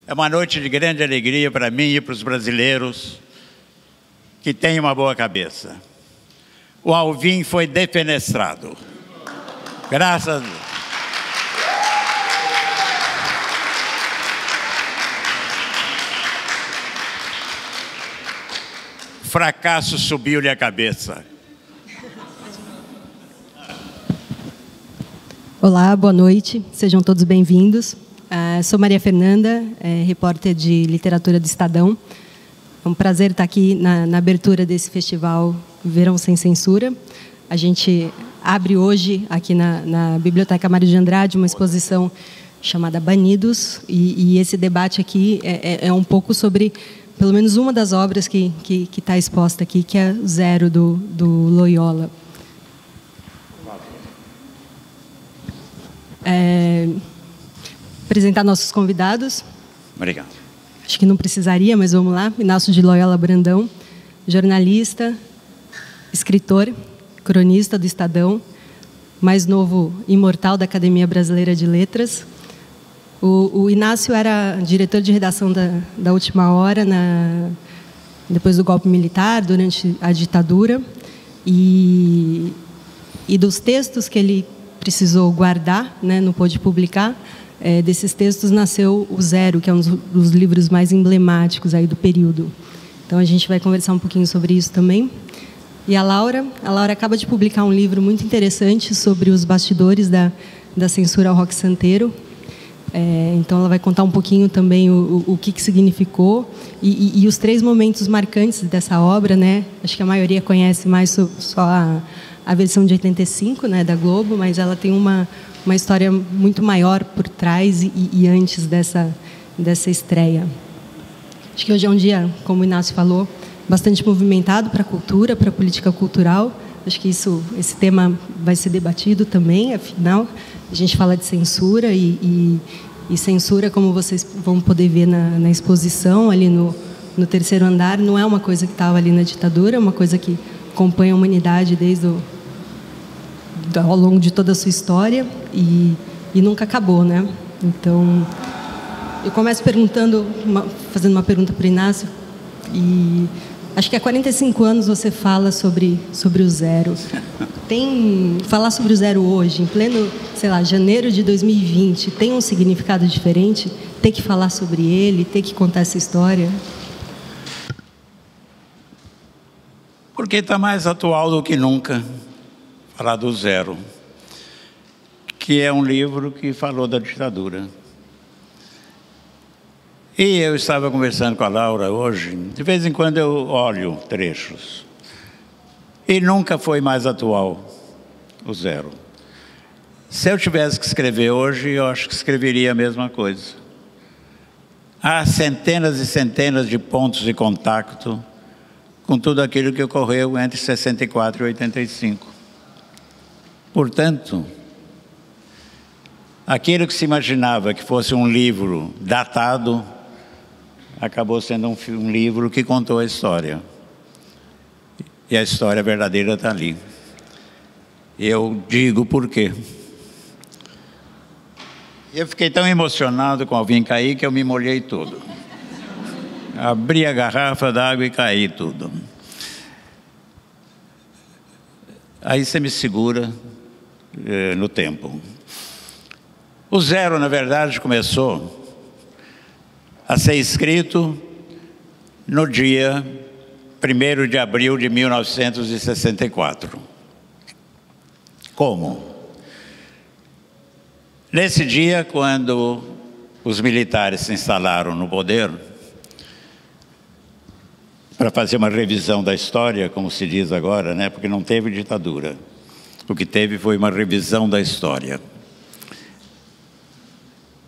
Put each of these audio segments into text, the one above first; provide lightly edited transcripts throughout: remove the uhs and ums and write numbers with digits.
É uma noite de grande alegria para mim e para os brasileiros que têm uma boa cabeça. O Alvim foi defenestrado. Graças a Deus. O fracasso subiu-lhe a cabeça. Olá, boa noite. Sejam todos bem-vindos. Sou Maria Fernanda, repórter de literatura do Estadão. É um prazer estar aqui na abertura desse festival Verão Sem Censura. A gente abre hoje, aqui na Biblioteca Mário de Andrade, uma exposição chamada Banidos. E esse debate aqui é um pouco sobre, pelo menos uma das obras que está exposta aqui, que é Zero, do Loyola. Apresentar nossos convidados. Obrigado. Acho que não precisaria, mas vamos lá. Inácio de Loyola Brandão, jornalista, escritor, cronista do Estadão, mais novo imortal da Academia Brasileira de Letras. O Inácio era diretor de redação da Última Hora, depois do golpe militar, durante a ditadura, e dos textos que ele precisou guardar, né, não pôde publicar. Desses textos nasceu o Zero, que é um dos livros mais emblemáticos aí do período. Então a gente vai conversar um pouquinho sobre isso também. E a Laura acaba de publicar um livro muito interessante sobre os bastidores da censura ao rock santeiro. Então ela vai contar um pouquinho também o que significou e os 3 momentos marcantes dessa obra, né? Acho que a maioria conhece mais só a versão de 85, né, da Globo, mas ela tem uma história muito maior por trás e antes dessa estreia. Acho que hoje é um dia, como o Inácio falou, bastante movimentado para a cultura, para a política cultural. Acho que esse tema vai ser debatido também, afinal, a gente fala de censura e censura, como vocês vão poder ver na exposição ali no 3º andar, não é uma coisa que estava ali na ditadura, é uma coisa que acompanha a humanidade ao longo de toda a sua história e nunca acabou, né? Então, eu começo fazendo uma pergunta para o Inácio, e acho que há 45 anos você fala sobre o Zero. Falar sobre o Zero hoje, em pleno, sei lá, janeiro de 2020, tem um significado diferente? Ter que falar sobre ele, ter que contar essa história? Porque está mais atual do que nunca falar do Zero, que é um livro que falou da ditadura. E eu estava conversando com a Laura hoje, de vez em quando eu olho trechos, e nunca foi mais atual o Zero. Se eu tivesse que escrever hoje, eu acho que escreveria a mesma coisa. Há centenas e centenas de pontos de contato com tudo aquilo que ocorreu entre 64 e 85. Portanto, aquilo que se imaginava que fosse um livro datado, acabou sendo um livro que contou a história. E a história verdadeira está ali. Eu digo por quê. Eu fiquei tão emocionado com Alvim cair que eu me molhei todo. Abri a garrafa d'água e caí tudo. Aí você me segura no tempo. O Zero, na verdade, começou a ser escrito no dia 1º de abril de 1964. Como? Nesse dia, quando os militares se instalaram no poder, para fazer uma revisão da história, como se diz agora, né? Porque não teve ditadura. O que teve foi uma revisão da história.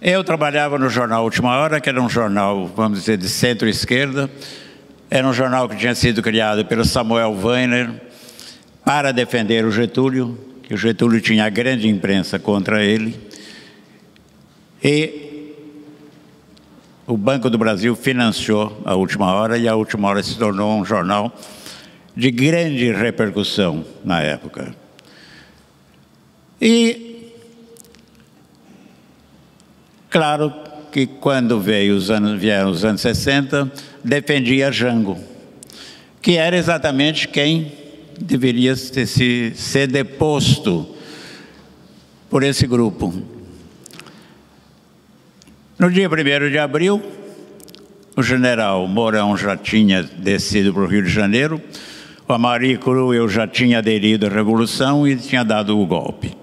Eu trabalhava no jornal Última Hora, que era um jornal, vamos dizer, de centro-esquerda. Era um jornal que tinha sido criado pelo Samuel Weiner para defender o Getúlio, que o Getúlio tinha a grande imprensa contra ele. E o Banco do Brasil financiou a Última Hora, e a Última Hora se tornou um jornal de grande repercussão na época. E, claro, que quando vieram os anos 60, defendia Jango, que era exatamente quem deveria ser deposto por esse grupo. No dia 1º de abril, o general Mourão já tinha descido para o Rio de Janeiro, o Amari Cruel já tinha aderido à Revolução e tinha dado o golpe.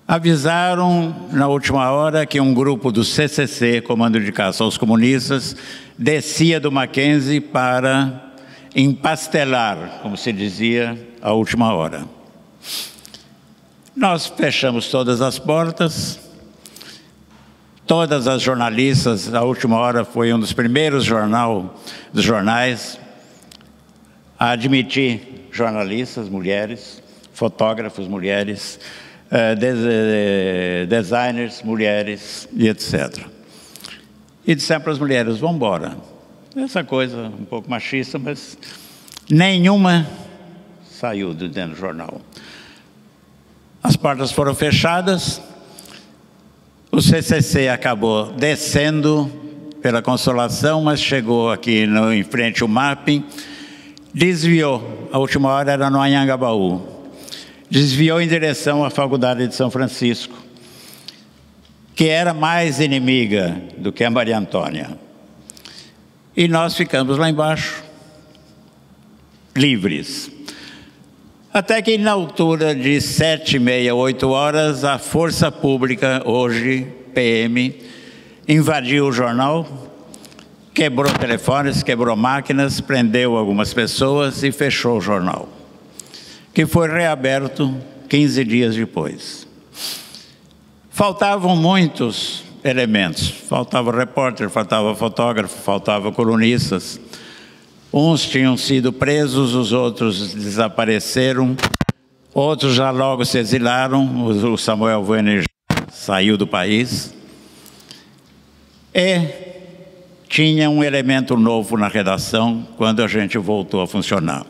Avisaram na última hora que um grupo do CCC, Comando de Caça aos Comunistas, descia do Mackenzie para empastelar, como se dizia, a última hora. Nós fechamos todas as portas, todas as jornalistas, a última hora foi um dos primeiros jornais a admitir jornalistas, mulheres, fotógrafos, mulheres, designers, mulheres e etc. E disseram para as mulheres, vamos embora. Essa coisa um pouco machista, mas nenhuma saiu de dentro do jornal. As portas foram fechadas, o CCC acabou descendo pela Consolação, mas chegou aqui em frente ao mapping, desviou, a última hora era no Anhangabaú, desviou em direção à Faculdade de São Francisco, que era mais inimiga do que a Maria Antônia. E nós ficamos lá embaixo, livres. Até que na altura de 7h30, 8 horas, a Força Pública, hoje PM, invadiu o jornal, quebrou telefones, quebrou máquinas, prendeu algumas pessoas e fechou o jornal, que foi reaberto 15 dias depois. Faltavam muitos elementos, faltava repórter, faltava fotógrafo, faltava colunistas. Uns tinham sido presos, os outros desapareceram, outros já logo se exilaram, o Samuel Weiner saiu do país. E tinha um elemento novo na redação quando a gente voltou a funcionar.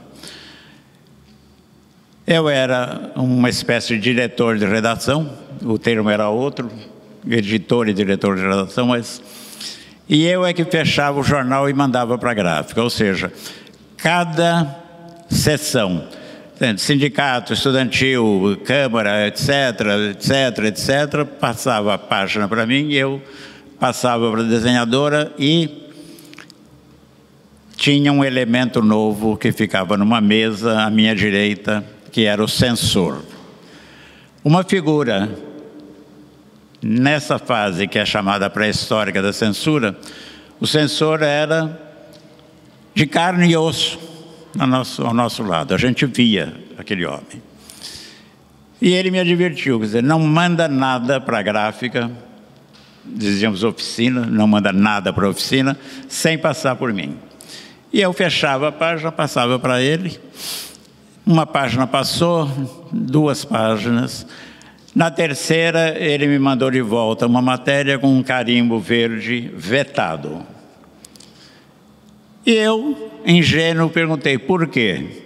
Eu era uma espécie de diretor de redação, o termo era outro, editor e diretor de redação, mas... E eu é que fechava o jornal e mandava para a gráfica, ou seja, cada seção, sindicato, estudantil, câmara, etc., passava a página para mim, e eu passava para a desenhadora e tinha um elemento novo que ficava numa mesa à minha direita, que era o censor. Uma figura, nessa fase que é chamada pré-histórica da censura, o censor era de carne e osso ao nosso lado, a gente via aquele homem. E ele me advertiu, quer dizer, não manda nada para a gráfica, dizíamos oficina, não manda nada para a oficina, sem passar por mim. E eu fechava a página, passava para ele. Uma página passou, 2 páginas. Na terceira, ele me mandou de volta uma matéria com um carimbo verde vetado. E eu, ingênuo, perguntei por quê.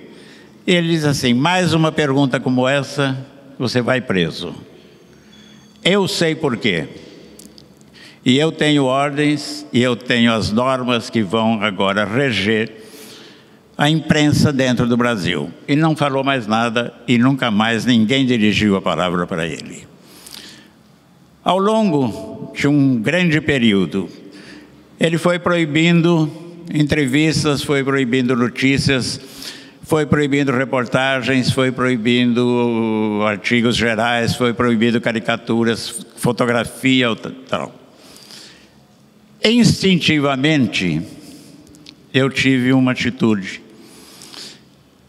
Ele diz assim, mais uma pergunta como essa, você vai preso. Eu sei por quê. E eu tenho ordens e eu tenho as normas que vão agora reger a imprensa dentro do Brasil. E não falou mais nada e nunca mais ninguém dirigiu a palavra para ele. Ao longo de um grande período, ele foi proibindo entrevistas, foi proibindo notícias, foi proibindo reportagens, foi proibindo artigos gerais, foi proibindo caricaturas, fotografia, tal. Instintivamente, eu tive uma atitude.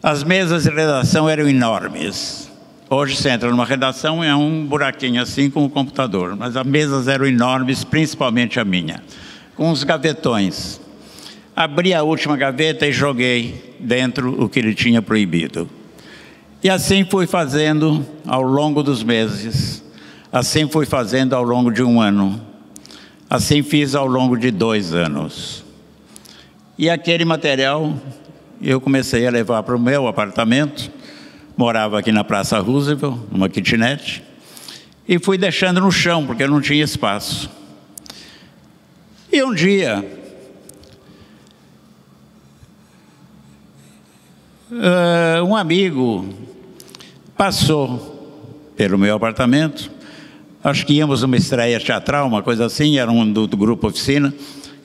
As mesas de redação eram enormes. Hoje você entra numa redação, é um buraquinho assim com o computador, mas as mesas eram enormes, principalmente a minha, com os gavetões. Abri a última gaveta e joguei dentro o que ele tinha proibido. E assim fui fazendo ao longo dos meses, assim fui fazendo ao longo de 1 ano, assim fiz ao longo de 2 anos. E aquele material eu comecei a levar para o meu apartamento, morava aqui na Praça Roosevelt, numa kitnet, e fui deixando no chão, porque eu não tinha espaço. E um dia, um amigo passou pelo meu apartamento, acho que íamos numa estreia teatral, uma coisa assim, era um do grupo Oficina,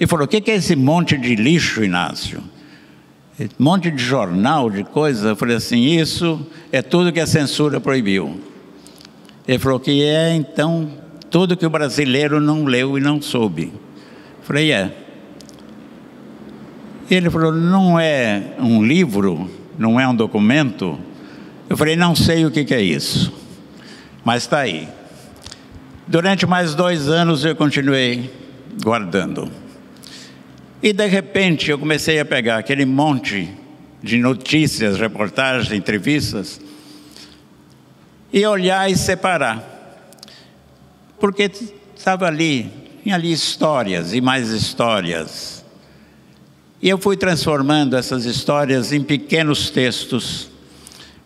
e falou: o que é esse monte de lixo, Inácio? Um monte de jornal, de coisa. Eu falei assim: isso é tudo que a censura proibiu. Ele falou que é, então, tudo que o brasileiro não leu e não soube. Eu falei: é. Ele falou: não é um livro, não é um documento? Eu falei: não sei o que é isso, mas está aí. Durante mais 2 anos eu continuei guardando. E de repente eu comecei a pegar aquele monte de notícias, reportagens, entrevistas, e olhar e separar. Porque estava ali, tinha ali histórias e mais histórias. E eu fui transformando essas histórias em pequenos textos,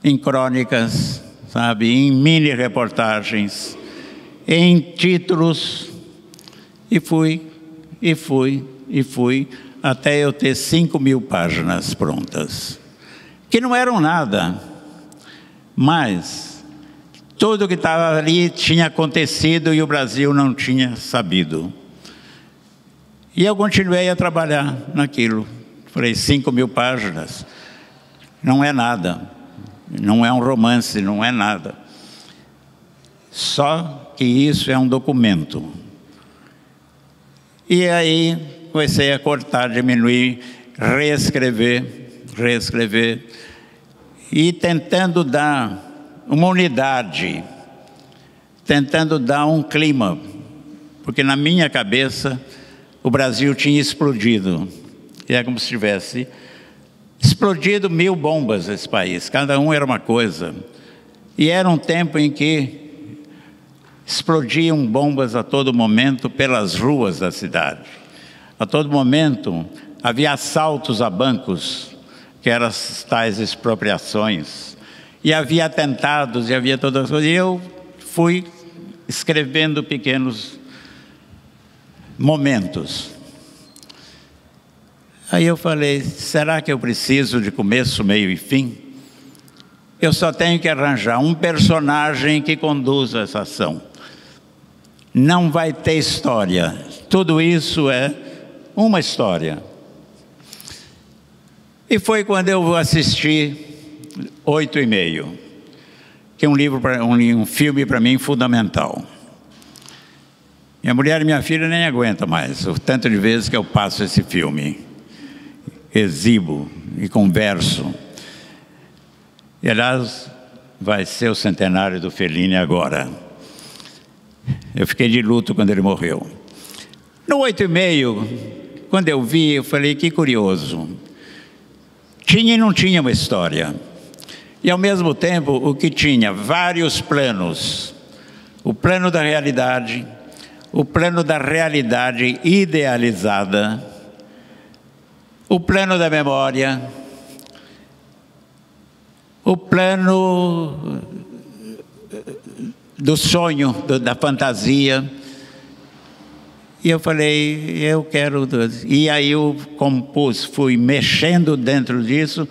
em crônicas, sabe, em mini reportagens, em títulos, e fui, até eu ter 5.000 páginas prontas, que não eram nada, mas tudo que estava ali tinha acontecido e o Brasil não tinha sabido. E eu continuei a trabalhar naquilo. Falei: 5.000 páginas, não é nada, não é um romance, não é nada. Só que isso é um documento. E aí comecei a cortar, diminuir, reescrever, e tentando dar uma unidade, tentando dar um clima, porque na minha cabeça o Brasil tinha explodido. E é como se tivesse explodido 1000 bombas esse país, cada um era uma coisa. E era um tempo em que explodiam bombas a todo momento pelas ruas da cidade. A todo momento havia assaltos a bancos, que eram as tais expropriações. E havia atentados, e havia todas as coisas. E eu fui escrevendo pequenos momentos. Aí eu falei: será que eu preciso de começo, meio e fim? Eu só tenho que arranjar um personagem que conduza essa ação. Não vai ter história. Tudo isso é uma história. E foi quando eu assisti 8,5, que é um filme para mim fundamental. Minha mulher e minha filha nem aguentam mais o tanto de vezes que eu passo esse filme, exibo e converso. E aliás, vai ser o centenário do Fellini agora. Eu fiquei de luto quando ele morreu. No 8,5, quando eu vi, eu falei: que curioso. Tinha e não tinha uma história. E ao mesmo tempo, o que tinha? Vários planos. O plano da realidade, o plano da realidade idealizada, o plano da memória, o plano do sonho, da fantasia. E eu falei: eu quero. E aí eu compus, fui mexendo dentro disso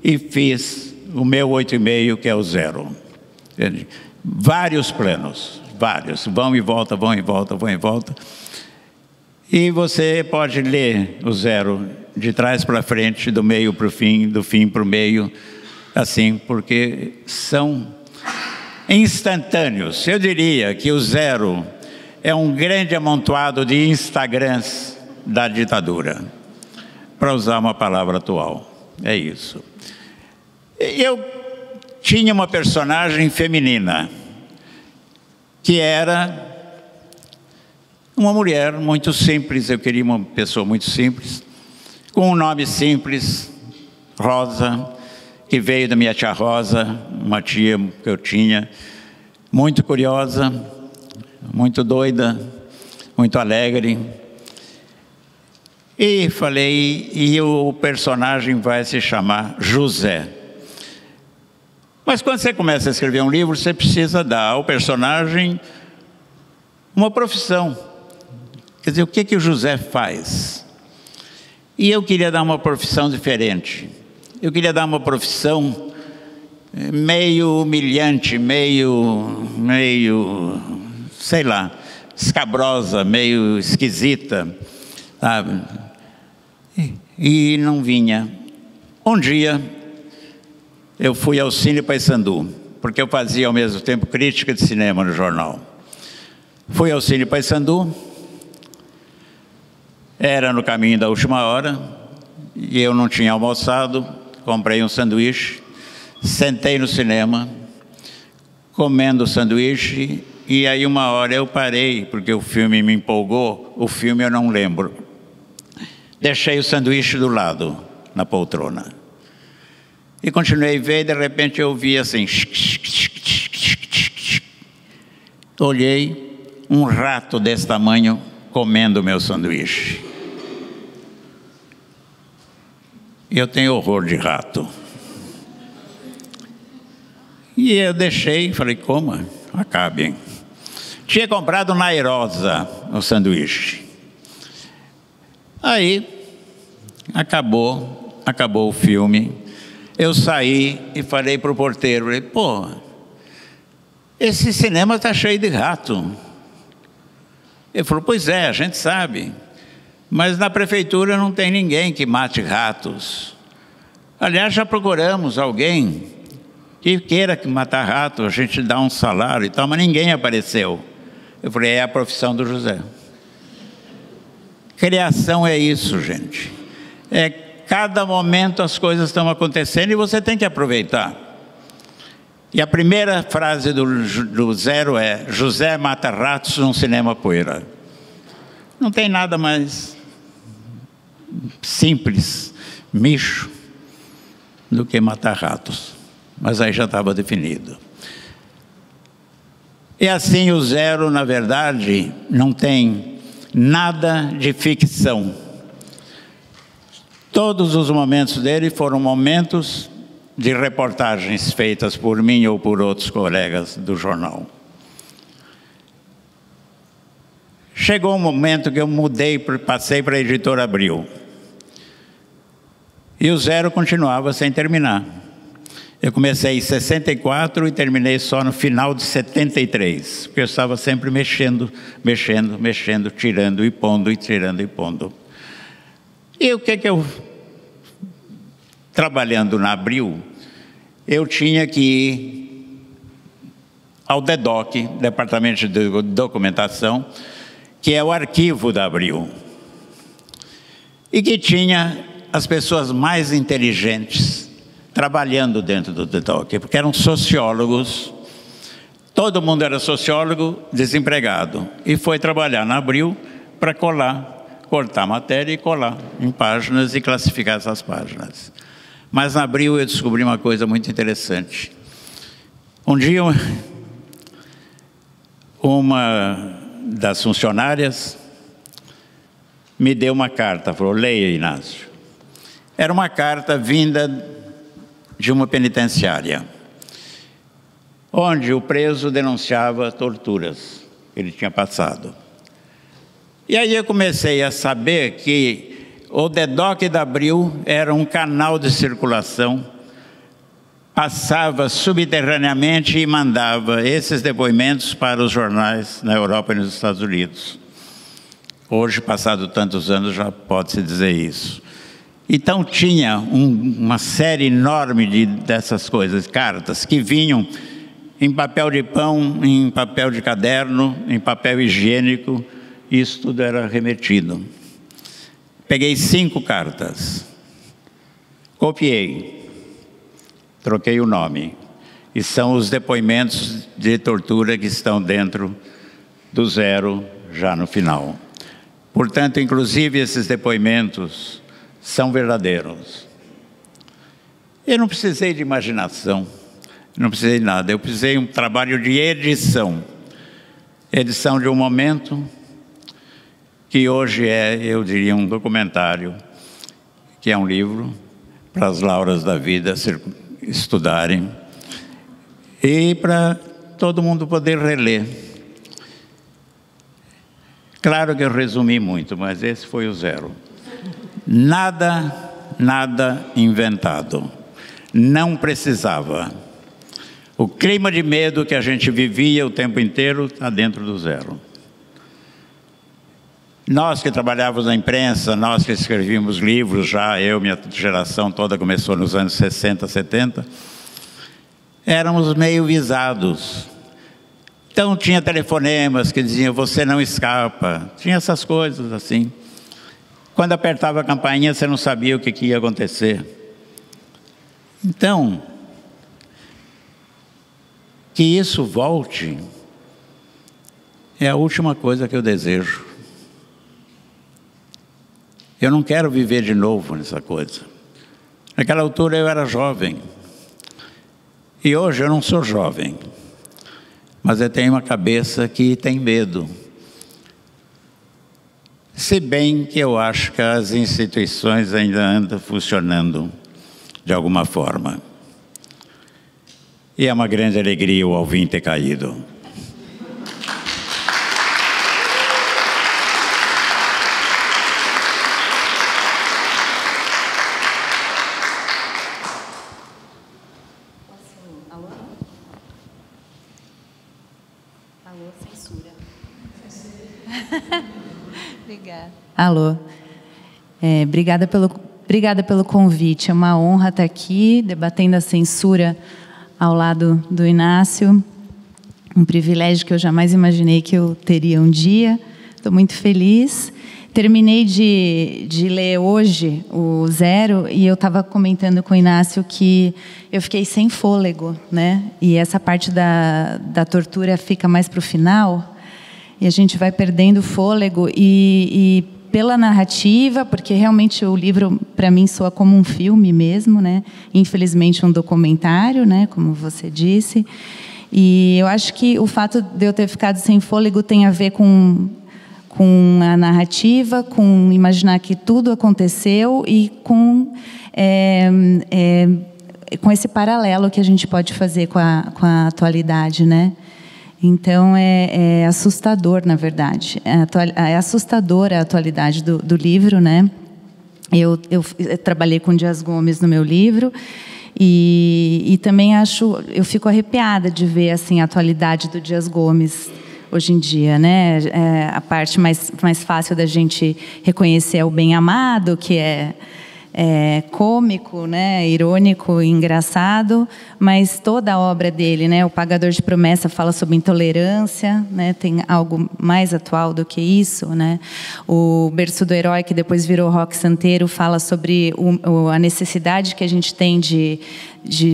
e fiz o meu 8,5, que é o 0. Vários planos, vários, vão e volta, vão e volta, vão e volta. E você pode ler o 0 de trás para frente, do meio para o fim, do fim para o meio, assim, porque são instantâneos. Eu diria que o 0 é um grande amontoado de Instagrams da ditadura, para usar uma palavra atual. É isso. Eu tinha uma personagem feminina, que era uma mulher muito simples. Eu queria uma pessoa muito simples, com um nome simples, Rosa, que veio da minha tia Rosa, uma tia que eu tinha, muito curiosa, muito doida, muito alegre. E falei: e o personagem vai se chamar José. Mas quando você começa a escrever um livro, você precisa dar ao personagem uma profissão. Quer dizer, o que o José faz? E eu queria dar uma profissão diferente. Eu queria dar uma profissão meio humilhante, meio, sei lá, escabrosa, meio esquisita, sabe? E não vinha. Um dia, eu fui ao Cine Paissandu, porque eu fazia ao mesmo tempo crítica de cinema no jornal. Fui ao Cine Paissandu, era no caminho da última hora, e eu não tinha almoçado, comprei um sanduíche, sentei no cinema, comendo o sanduíche, e aí uma hora eu parei, porque o filme me empolgou, o filme eu não lembro. Deixei o sanduíche do lado, na poltrona. E continuei a ver, e de repente eu vi assim... Olhei, um rato desse tamanho comendo o meu sanduíche. E eu tenho horror de rato. E eu deixei, falei, coma, acabe. Tinha comprado na Airosa o sanduíche. Aí, acabou o filme. Eu saí e falei para o porteiro, falei, pô, esse cinema está cheio de rato. Ele falou, pois é, a gente sabe, mas na prefeitura não tem ninguém que mate ratos. Aliás, já procuramos alguém que queira matar rato, a gente dá um salário e tal, mas ninguém apareceu. Eu falei, é a profissão do José. Criação é isso, gente. Cada momento as coisas estão acontecendo e você tem que aproveitar. E a primeira frase do Zero é: José mata ratos num cinema poeira. Não tem nada mais simples, micho, do que matar ratos. Mas aí já estava definido. E assim o Zero, na verdade, não tem nada de ficção. Todos os momentos dele foram momentos de reportagens feitas por mim ou por outros colegas do jornal. Chegou um momento que eu mudei, passei para a Editora Abril. E o Zero continuava sem terminar. Eu comecei em 64 e terminei só no final de 73, porque eu estava sempre mexendo, tirando e pondo, e tirando e pondo. E o que eu, trabalhando na Abril, eu tinha que ir ao DEDOC, Departamento de Documentação, que é o arquivo da Abril, e que tinha as pessoas mais inteligentes trabalhando dentro do DEDOC, porque eram sociólogos, todo mundo era sociólogo desempregado, e foi trabalhar na Abril para cortar a matéria e colar em páginas e classificar essas páginas. Mas na Abril eu descobri uma coisa muito interessante. Um dia, uma das funcionárias me deu uma carta, falou, leia, Inácio. Era uma carta vinda de uma penitenciária, onde o preso denunciava torturas que ele tinha passado. E aí eu comecei a saber que o DEDOC da Abril era um canal de circulação, passava subterraneamente e mandava esses depoimentos para os jornais na Europa e nos Estados Unidos. Hoje, passado tantos anos, já pode-se dizer isso. Então tinha uma série enorme dessas coisas, cartas, que vinham em papel de pão, em papel de caderno, em papel higiênico. Isso tudo era remetido. Peguei 5 cartas, copiei, troquei o nome, e são os depoimentos de tortura que estão dentro do Zero, já no final. Portanto, inclusive esses depoimentos são verdadeiros. Eu não precisei de imaginação, não precisei de nada, eu precisei de um trabalho de edição. Edição de um momento que hoje é, eu diria, um documentário, que é um livro para as lauras da vida estudarem e para todo mundo poder reler. Claro que eu resumi muito, mas esse foi o zero. Nada inventado. Não precisava. O clima de medo que a gente vivia o tempo inteiro está dentro do zero. Nós que trabalhávamos na imprensa, nós que escrevíamos livros já, minha geração toda começou nos anos 60, 70, éramos meio visados. Então tinha telefonemas que diziam, você não escapa. Tinha essas coisas assim. Quando apertava a campainha, você não sabia o que ia acontecer. Então, que isso volte é a última coisa que eu desejo. Eu não quero viver de novo nessa coisa. Naquela altura eu era jovem. E hoje eu não sou jovem. Mas eu tenho uma cabeça que tem medo. Se bem que eu acho que as instituições ainda andam funcionando de alguma forma. E é uma grande alegria o Alvim ter caído. Alô? Alô, censura. Obrigada. Alô. Obrigada pelo convite. É uma honra estar aqui debatendo a censura ao lado do Inácio. Um privilégio que eu jamais imaginei que eu teria um dia. Estou muito feliz. Terminei de ler hoje o Zero e eu estava comentando com o Inácio que eu fiquei sem fôlego, né? E essa parte da tortura fica mais para o final e a gente vai perdendo o fôlego e pela narrativa, porque realmente o livro para mim soa como um filme mesmo, né? Infelizmente um documentário, né? Como você disse. E eu acho que o fato de eu ter ficado sem fôlego tem a ver com a narrativa, com imaginar que tudo aconteceu e com esse paralelo que a gente pode fazer com a atualidade, né? Então, é assustador, na verdade. É assustadora a atualidade do livro, né? Eu trabalhei com Dias Gomes no meu livro e também eu fico arrepiada de ver assim, a atualidade do Dias Gomes hoje em dia, né? A parte mais fácil da gente reconhecer é o Bem Amado, que é cômico, né? Irônico, engraçado, mas toda a obra dele, né? O Pagador de Promessa fala sobre intolerância, né? Tem algo mais atual do que isso, né? O Berço do Herói, que depois virou Rock Santeiro, fala sobre a necessidade que a gente tem de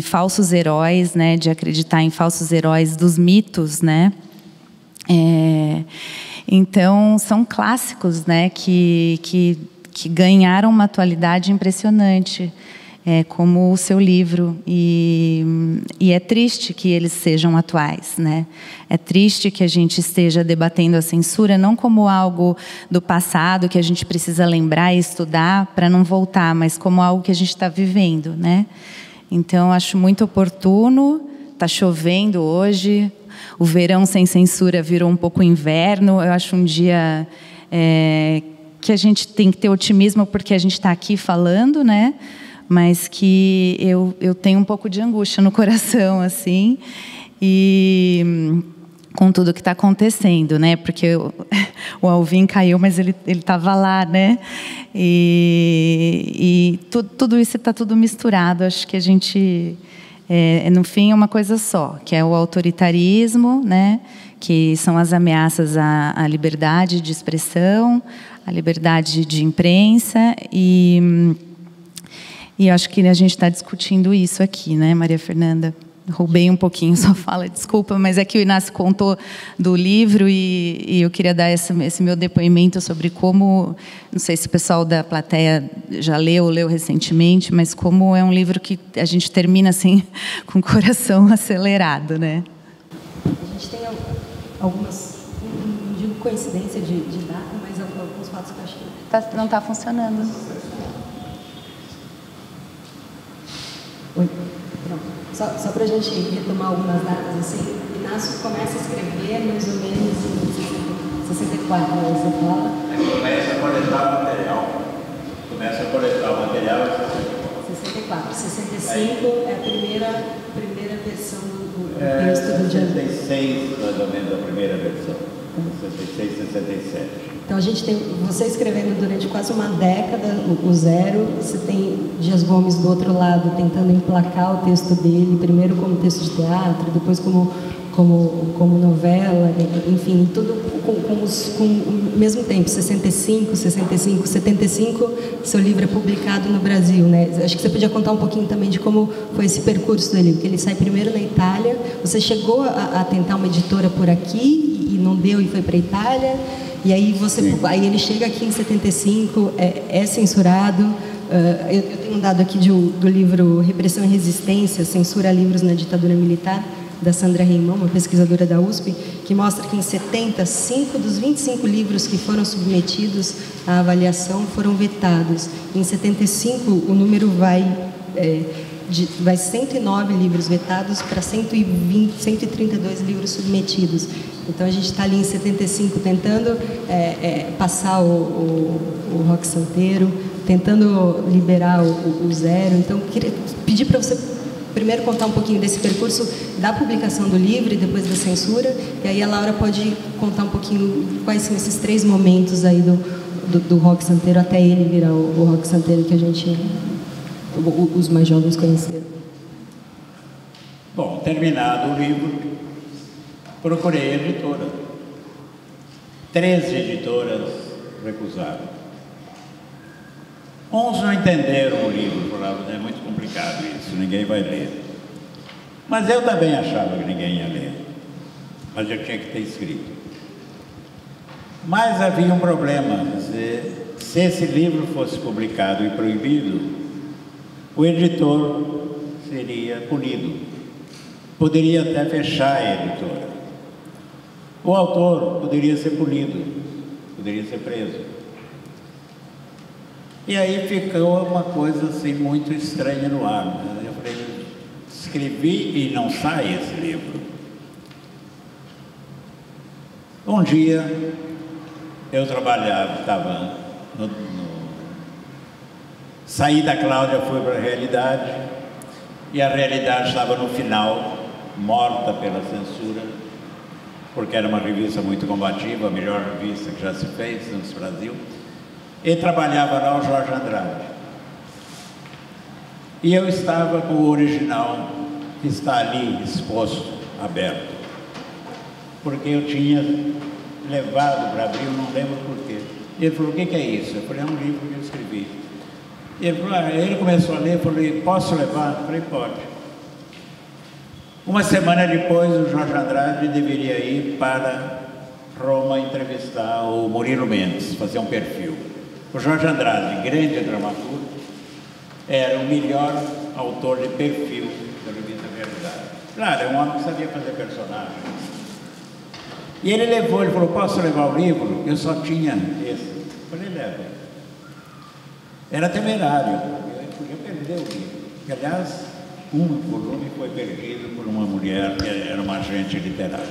falsos heróis, né? De acreditar em falsos heróis dos mitos, né? Então são clássicos, né, que ganharam uma atualidade impressionante, como o seu livro, e é triste que eles sejam atuais, né? É triste que a gente esteja debatendo a censura não como algo do passado que a gente precisa lembrar e estudar para não voltar, mas como algo que a gente está vivendo, né? Então acho muito oportuno. Está chovendo hoje. O verão sem censura virou um pouco inverno. Eu acho um dia que a gente tem que ter otimismo porque a gente está aqui falando, né? Mas que eu tenho um pouco de angústia no coração, assim, e com tudo que está acontecendo, né? Porque o Alvim caiu, mas ele estava lá, né? E tudo isso está tudo misturado. Acho que a gente no fim é uma coisa só, que é o autoritarismo, né? Que são as ameaças à liberdade de expressão, à liberdade de imprensa e acho que a gente está discutindo isso aqui, né, Maria Fernanda? Roubei um pouquinho sua fala, desculpa, mas é que o Inácio contou do livro e eu queria dar esse meu depoimento sobre como, não sei se o pessoal da plateia já leu ou leu recentemente, mas como é um livro que a gente termina assim com o coração acelerado, né? A gente tem algumas, não digo coincidência de data, mas alguns fatos que eu acho que... Não está funcionando. Oi, pronto. Só para a gente retomar algumas datas, assim, Inácio começa a escrever mais ou menos em 64, você fala? Começa a coletar o material. Começa a coletar o material. 64. 65 é a primeira versão do texto do Diário. 66, mais ou menos, a primeira versão. 66, 67. Então a gente tem você escrevendo durante quase uma década o Zero, você tem Dias Gomes do outro lado tentando emplacar o texto dele, primeiro como texto de teatro, depois como novela, enfim, tudo com o mesmo tempo, 65, 75, seu livro é publicado no Brasil, né? Acho que você podia contar um pouquinho também de como foi esse percurso dele, porque ele sai primeiro na Itália, você chegou a tentar uma editora por aqui e não deu e foi para a Itália, e aí aí ele chega aqui em 75, é censurado. Eu tenho um dado aqui do livro Repressão e Resistência, Censura a Livros na Ditadura Militar, da Sandra Reimão, uma pesquisadora da USP, que mostra que em 70, 5 dos 25 livros que foram submetidos à avaliação foram vetados. Em 75, o número vai 109 livros vetados para 132 livros submetidos. Então, a gente está ali em 75 tentando passar o Roque Santeiro, tentando liberar o Zero. Então, queria pedir para você primeiro contar um pouquinho desse percurso da publicação do livro e depois da censura, e aí a Laura pode contar um pouquinho quais são esses 3 momentos aí do Roque Santeiro até ele virar o Roque Santeiro que a gente, os mais jovens, conheceram. Bom, terminado o livro, procurei a editora. 13 editoras recusaram. Uns não entenderam o livro, falaram, é muito complicado isso, ninguém vai ler. Mas eu também achava que ninguém ia ler, mas eu tinha que ter escrito. Mas havia um problema, se esse livro fosse publicado e proibido, o editor seria punido, poderia até fechar a editora. O autor poderia ser punido, poderia ser preso. E aí ficou uma coisa assim muito estranha no ar. Eu falei, escrevi e não sai esse livro. Um dia, eu trabalhava, estava saí da Cláudia, fui para a Realidade, e a Realidade estava no final, morta pela censura, porque era uma revista muito combativa, a melhor revista que já se fez no Brasil. E trabalhava lá o Jorge Andrade. E eu estava com o original, que está ali exposto, aberto. Porque eu tinha levado para abrir, eu não lembro porquê. E ele falou, o que é isso? Eu falei, é um livro que eu escrevi. E ele falou, ele começou a ler, eu falei, posso levar? Eu falei, pode. Uma semana depois, o Jorge Andrade deveria ir para Roma entrevistar o Murilo Mendes, fazer um perfil. O Jorge Andrade, grande dramaturgo, era o melhor autor de perfil da revista Realidade. Claro, é um homem que sabia fazer personagens. E ele levou, ele falou, posso levar o livro? Eu só tinha esse. Eu falei, leva. Era temerário, eu podia perder o livro. E, aliás, um volume foi perdido por uma mulher que era uma agente literária.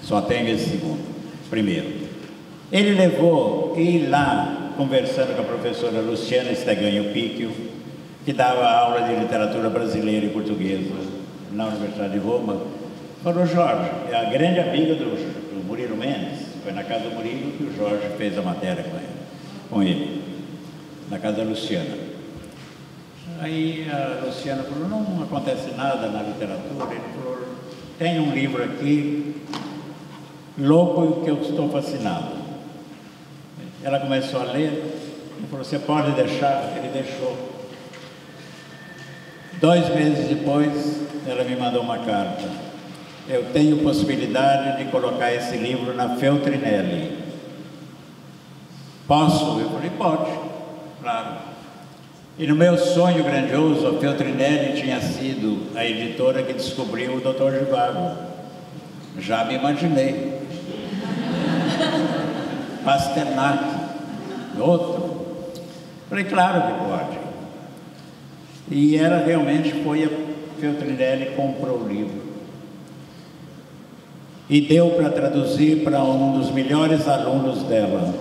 Só tem esse segundo, primeiro. Ele levou, e lá, conversando com a professora Luciana Steganho Picchio, que dava aula de literatura brasileira e portuguesa na Universidade de Roma, falou, Jorge, é a grande amiga do Murilo Mendes, foi na casa do Murilo que o Jorge fez a matéria com ele, na casa da Luciana. Aí a Luciana falou, não acontece nada na literatura. Ele falou, tem um livro aqui, louco, que eu estou fascinado. Ela começou a ler, ele falou, você pode deixar? Ele deixou. 2 meses depois, ela me mandou uma carta. Eu tenho possibilidade de colocar esse livro na Feltrinelli. Posso? Eu falei, pode, claro. E no meu sonho grandioso, a Feltrinelli tinha sido a editora que descobriu o Dr. Zhivago. Já me imaginei. Pasternak, outro. Falei, claro que pode. E ela realmente foi, a Feltrinelli comprou o livro. e deu para traduzir para um dos melhores alunos dela,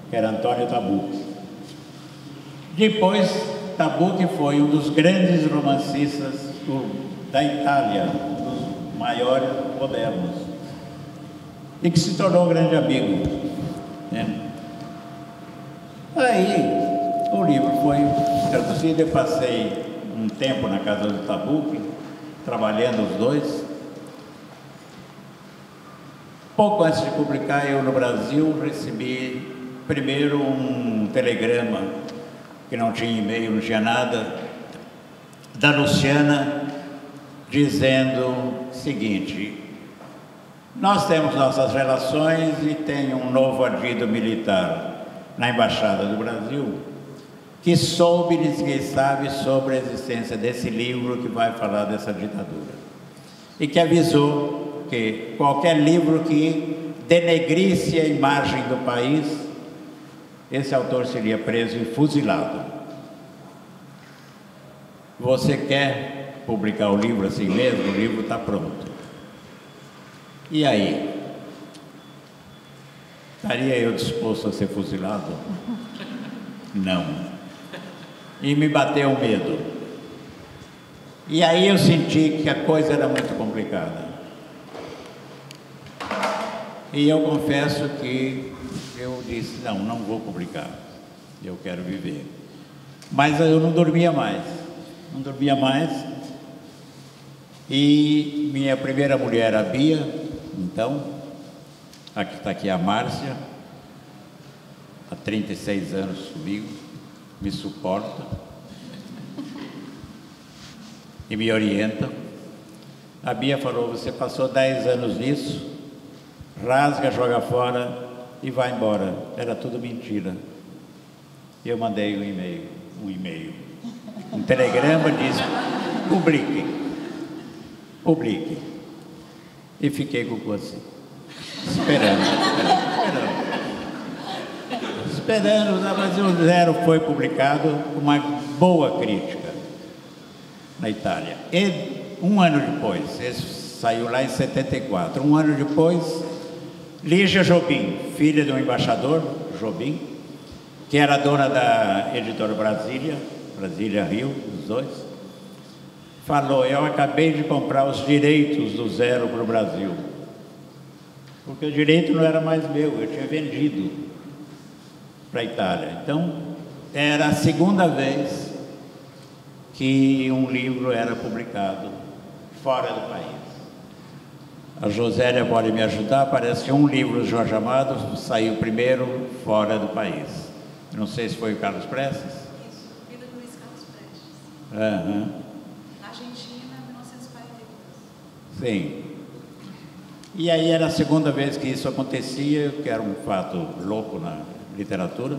que era Antônio Tabucchi. Depois, Tabucchi foi um dos grandes romancistas da Itália, um dos maiores modernos, e que se tornou um grande amigo, né? Aí, o livro foi traduzido, eu passei um tempo na casa do Tabucchi, trabalhando os dois. Pouco antes de publicar, eu no Brasil recebi primeiro um telegrama, que não tinha e-mail, não tinha nada, da Luciana, dizendo o seguinte: nós temos nossas relações e tem um novo adido militar na Embaixada do Brasil, que soube, ninguém sabe, sobre a existência desse livro que vai falar dessa ditadura. E que avisou que qualquer livro que denegrisse a imagem do país, esse autor seria preso e fuzilado. Você quer publicar o livro assim mesmo? O livro está pronto. E aí? Estaria eu disposto a ser fuzilado? Não. E me bateu o medo. E aí eu senti que a coisa era muito complicada. E eu confesso que eu disse, não vou publicar. Eu quero viver. Mas eu não dormia mais. Não dormia mais. E minha primeira mulher, a Bia, então, aqui está aqui a Márcia, há 36 anos comigo, me suporta e me orienta. A Bia falou, você passou 10 anos nisso, rasga, joga fora e vai embora. Era tudo mentira. Eu mandei um telegrama, disse, publique. E fiquei com você. Esperando, mas o Zero foi publicado com uma boa crítica na Itália. E um ano depois, esse saiu lá em 74, um ano depois, Lígia Jobim, filha de um embaixador, Jobim, que era dona da editora Brasília Rio, os dois, falou, eu acabei de comprar os direitos do Zero para o Brasil. Porque o direito não era mais meu, eu tinha vendido para a Itália. Então, era a segunda vez que um livro era publicado fora do país. A Josélia pode me ajudar, parece que um livro do Jorge Amado saiu primeiro fora do país. Não sei se foi o Carlos Prestes? Isso, Vida do Luiz Carlos Prestes. Uhum. Na Argentina, 1942. Sim. E aí era a segunda vez que isso acontecia, que era um fato louco na literatura.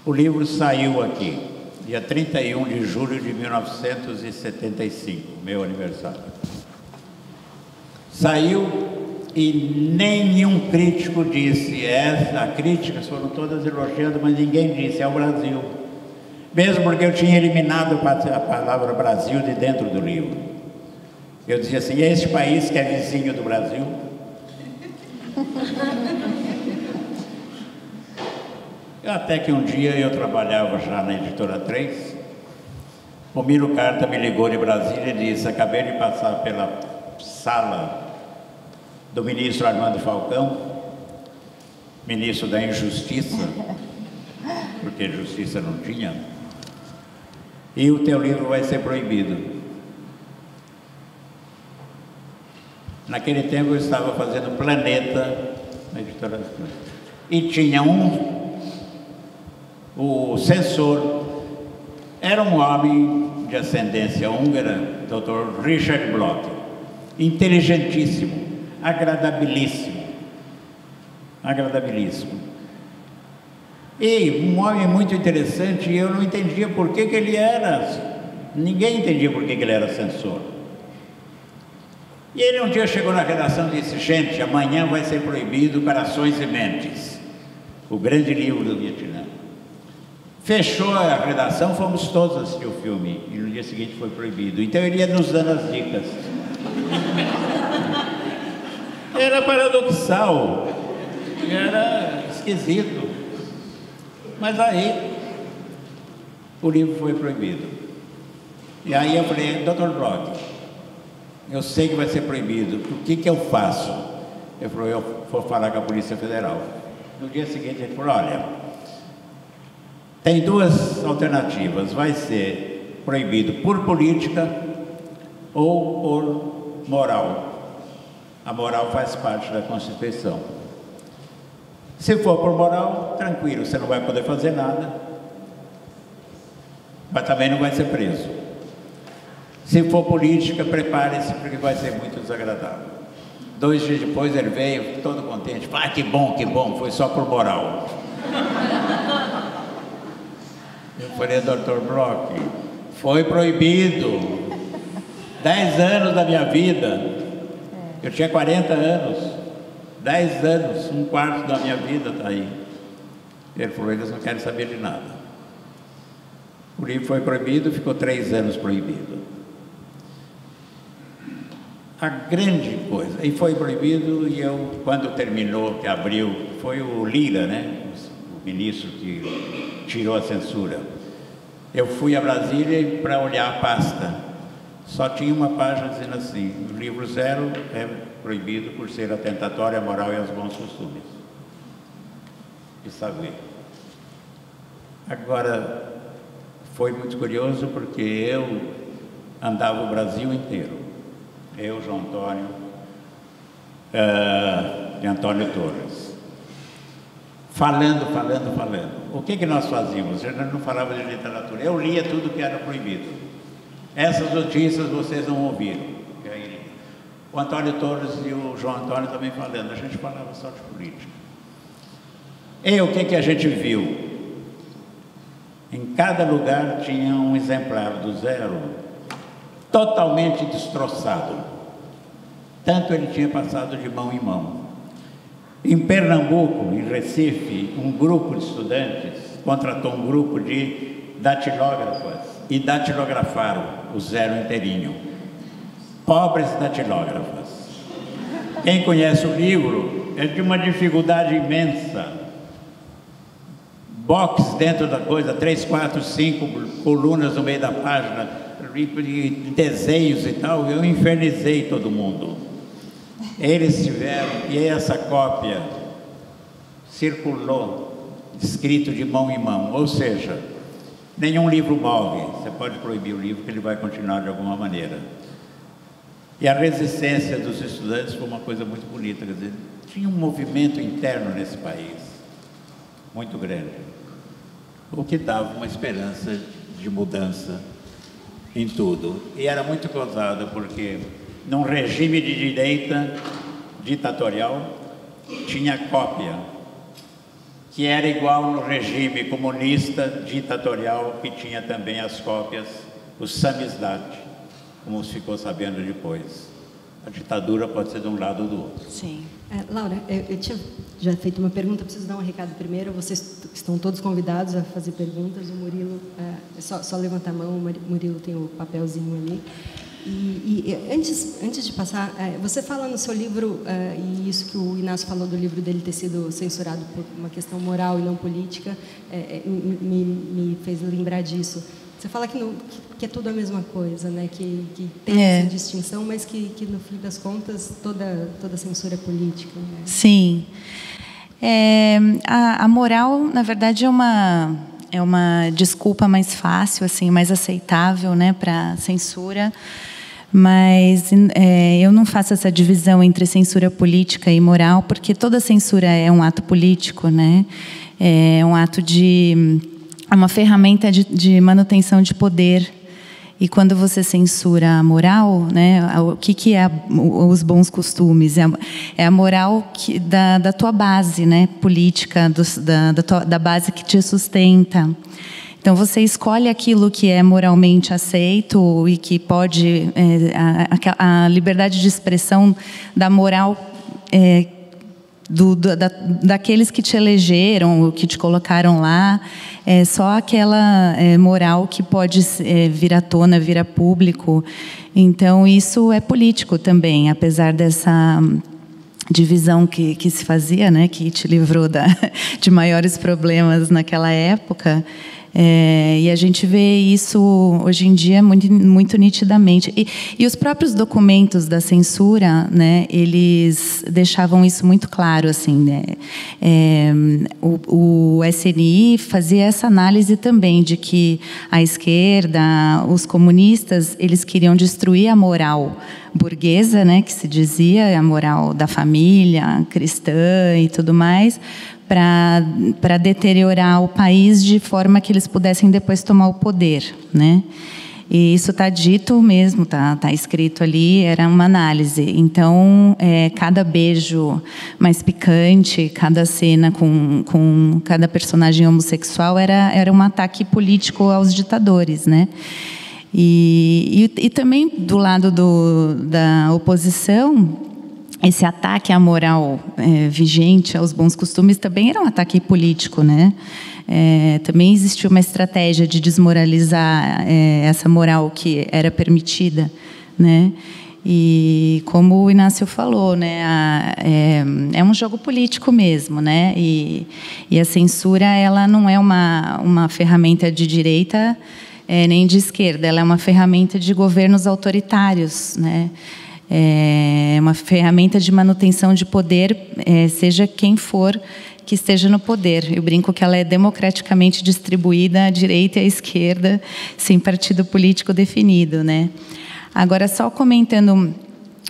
O livro saiu aqui, dia 31 de julho de 1975, meu aniversário. Saiu e nenhum crítico disse, as críticas foram todas elogiando, mas ninguém disse, é o Brasil. Mesmo porque eu tinha eliminado a palavra Brasil de dentro do livro. Eu dizia assim, é este país que é vizinho do Brasil? Até que um dia eu trabalhava já na Editora 3, o Miro Carta me ligou de Brasília e disse, acabei de passar pela sala do ministro Armando Falcão, ministro da Injustiça, porque justiça não tinha, e o teu livro vai ser proibido. Naquele tempo eu estava fazendo Planeta, na Editora, e tinha o censor, era um homem de ascendência húngara, Dr. Richard Bloch, inteligentíssimo, agradabilíssimo, e um homem muito interessante, e eu não entendia por que ele era, ninguém entendia por que ele era censor. E ele um dia chegou na redação e disse, gente, amanhã vai ser proibido Corações e Mentes, o grande livro do Vietnã. Fechou a redação, fomos todos assistir o filme, e no dia seguinte foi proibido. Então ele ia nos dando as dicas. boçal. Era esquisito. Mas aí o livro foi proibido. E aí eu falei, Dr. Bloch, eu sei que vai ser proibido, o que eu faço? Ele falou, eu vou falar com a Polícia Federal. No dia seguinte ele falou, olha, tem duas alternativas, vai ser proibido por política ou por moral. A moral faz parte da Constituição. Se for por moral, tranquilo, você não vai poder fazer nada, mas também não vai ser preso. Se for política, prepare-se, porque vai ser muito desagradável. 2 dias depois ele veio, todo contente, ah, que bom, foi só por moral. Eu falei, Dr. Bloch, foi proibido. 10 anos da minha vida, eu tinha 40 anos, 10 anos, 1/4 da minha vida está aí. Ele falou, eles não querem saber de nada. O livro foi proibido, ficou 3 anos proibido. A grande coisa, e foi proibido, e eu, quando terminou, que abriu, foi o Lira, né, o ministro que tirou a censura. Eu fui a Brasília para olhar a pasta, só tinha uma página dizendo assim, o livro 0 é proibido por ser atentatório à moral e aos bons costumes. E saber. Agora, foi muito curioso porque eu andava o Brasil inteiro. Eu, João Antônio, e Antônio Torres. Falando. O que nós fazíamos? A gente não falava de literatura. Eu lia tudo que era proibido. Essas notícias vocês não ouviram. O Antônio Torres e o João Antônio também falando. A gente falava só de política. E o que a gente viu? Em cada lugar tinha um exemplar do 0 totalmente destroçado. Tanto ele tinha passado de mão em mão. Em Pernambuco, em Recife, um grupo de estudantes contratou um grupo de datilógrafas e datilografaram o 0 inteirinho. Pobres datilógrafas. Quem conhece o livro é de uma dificuldade imensa. Box dentro da coisa, 3, 4, 5 colunas no meio da página, de desenhos e tal, eu infernizei todo mundo. Eles tiveram, e essa cópia circulou, escrito de mão em mão, ou seja, nenhum livro morre, você pode proibir o livro que ele vai continuar de alguma maneira. E a resistência dos estudantes foi uma coisa muito bonita, quer dizer, tinha um movimento interno nesse país, muito grande, o que dava uma esperança de mudança em tudo. E era muito gozado, porque num regime de direita ditatorial tinha cópia, que era igual no regime comunista ditatorial, que tinha também as cópias, o samizdat, como se ficou sabendo depois. A ditadura pode ser de um lado ou do outro. Sim. Laura, eu tinha já feito uma pergunta, preciso dar um recado primeiro. Vocês estão todos convidados a fazer perguntas. O Murilo, é só levantar a mão, o Murilo tem o papelzinho ali. E antes de passar, você fala no seu livro, e isso que o Inácio falou do livro dele ter sido censurado por uma questão moral e não política, me fez lembrar disso. Você fala que é tudo a mesma coisa, né? Que tem essa distinção, mas que no fim das contas toda censura é política. Né? Sim. A moral, na verdade, é uma desculpa mais fácil, assim, mais aceitável, né, para censura. Mas eu não faço essa divisão entre censura política e moral, porque toda censura é um ato político, né? É um ato é uma ferramenta de manutenção de poder. E quando você censura a moral, né, o que é os bons costumes? É a moral da tua base, né, política, da base que te sustenta. Então, você escolhe aquilo que é moralmente aceito e que pode... a liberdade de expressão da moral... daqueles que te elegeram, que te colocaram lá, é só aquela moral que pode vir à tona, vir a público. Então, isso é político também, apesar divisão que se fazia, né, que te livrou de maiores problemas naquela época. E a gente vê isso hoje em dia muito nitidamente. E os próprios documentos da censura, né, eles deixavam isso muito claro, assim, né? O SNI fazia essa análise também de que a esquerda, os comunistas, eles queriam destruir a moral burguesa, né, que se dizia, a moral da família cristã e tudo mais, para deteriorar o país de forma que eles pudessem depois tomar o poder, né? E isso está dito mesmo, tá escrito ali, era uma análise. Então, cada beijo mais picante, cada cena com cada personagem homossexual era um ataque político aos ditadores, né? E também do lado da oposição, esse ataque à moral vigente, aos bons costumes, também era um ataque político, né? Também existiu uma estratégia de desmoralizar essa moral que era permitida, né? E como o Inácio falou, né, é um jogo político mesmo, né? E a censura, ela não é uma ferramenta de direita nem de esquerda, ela é uma ferramenta de governos autoritários, né? É uma ferramenta de manutenção de poder, seja quem for que esteja no poder. Eu brinco que ela é democraticamente distribuída à direita e à esquerda, sem partido político definido, né? Agora, só comentando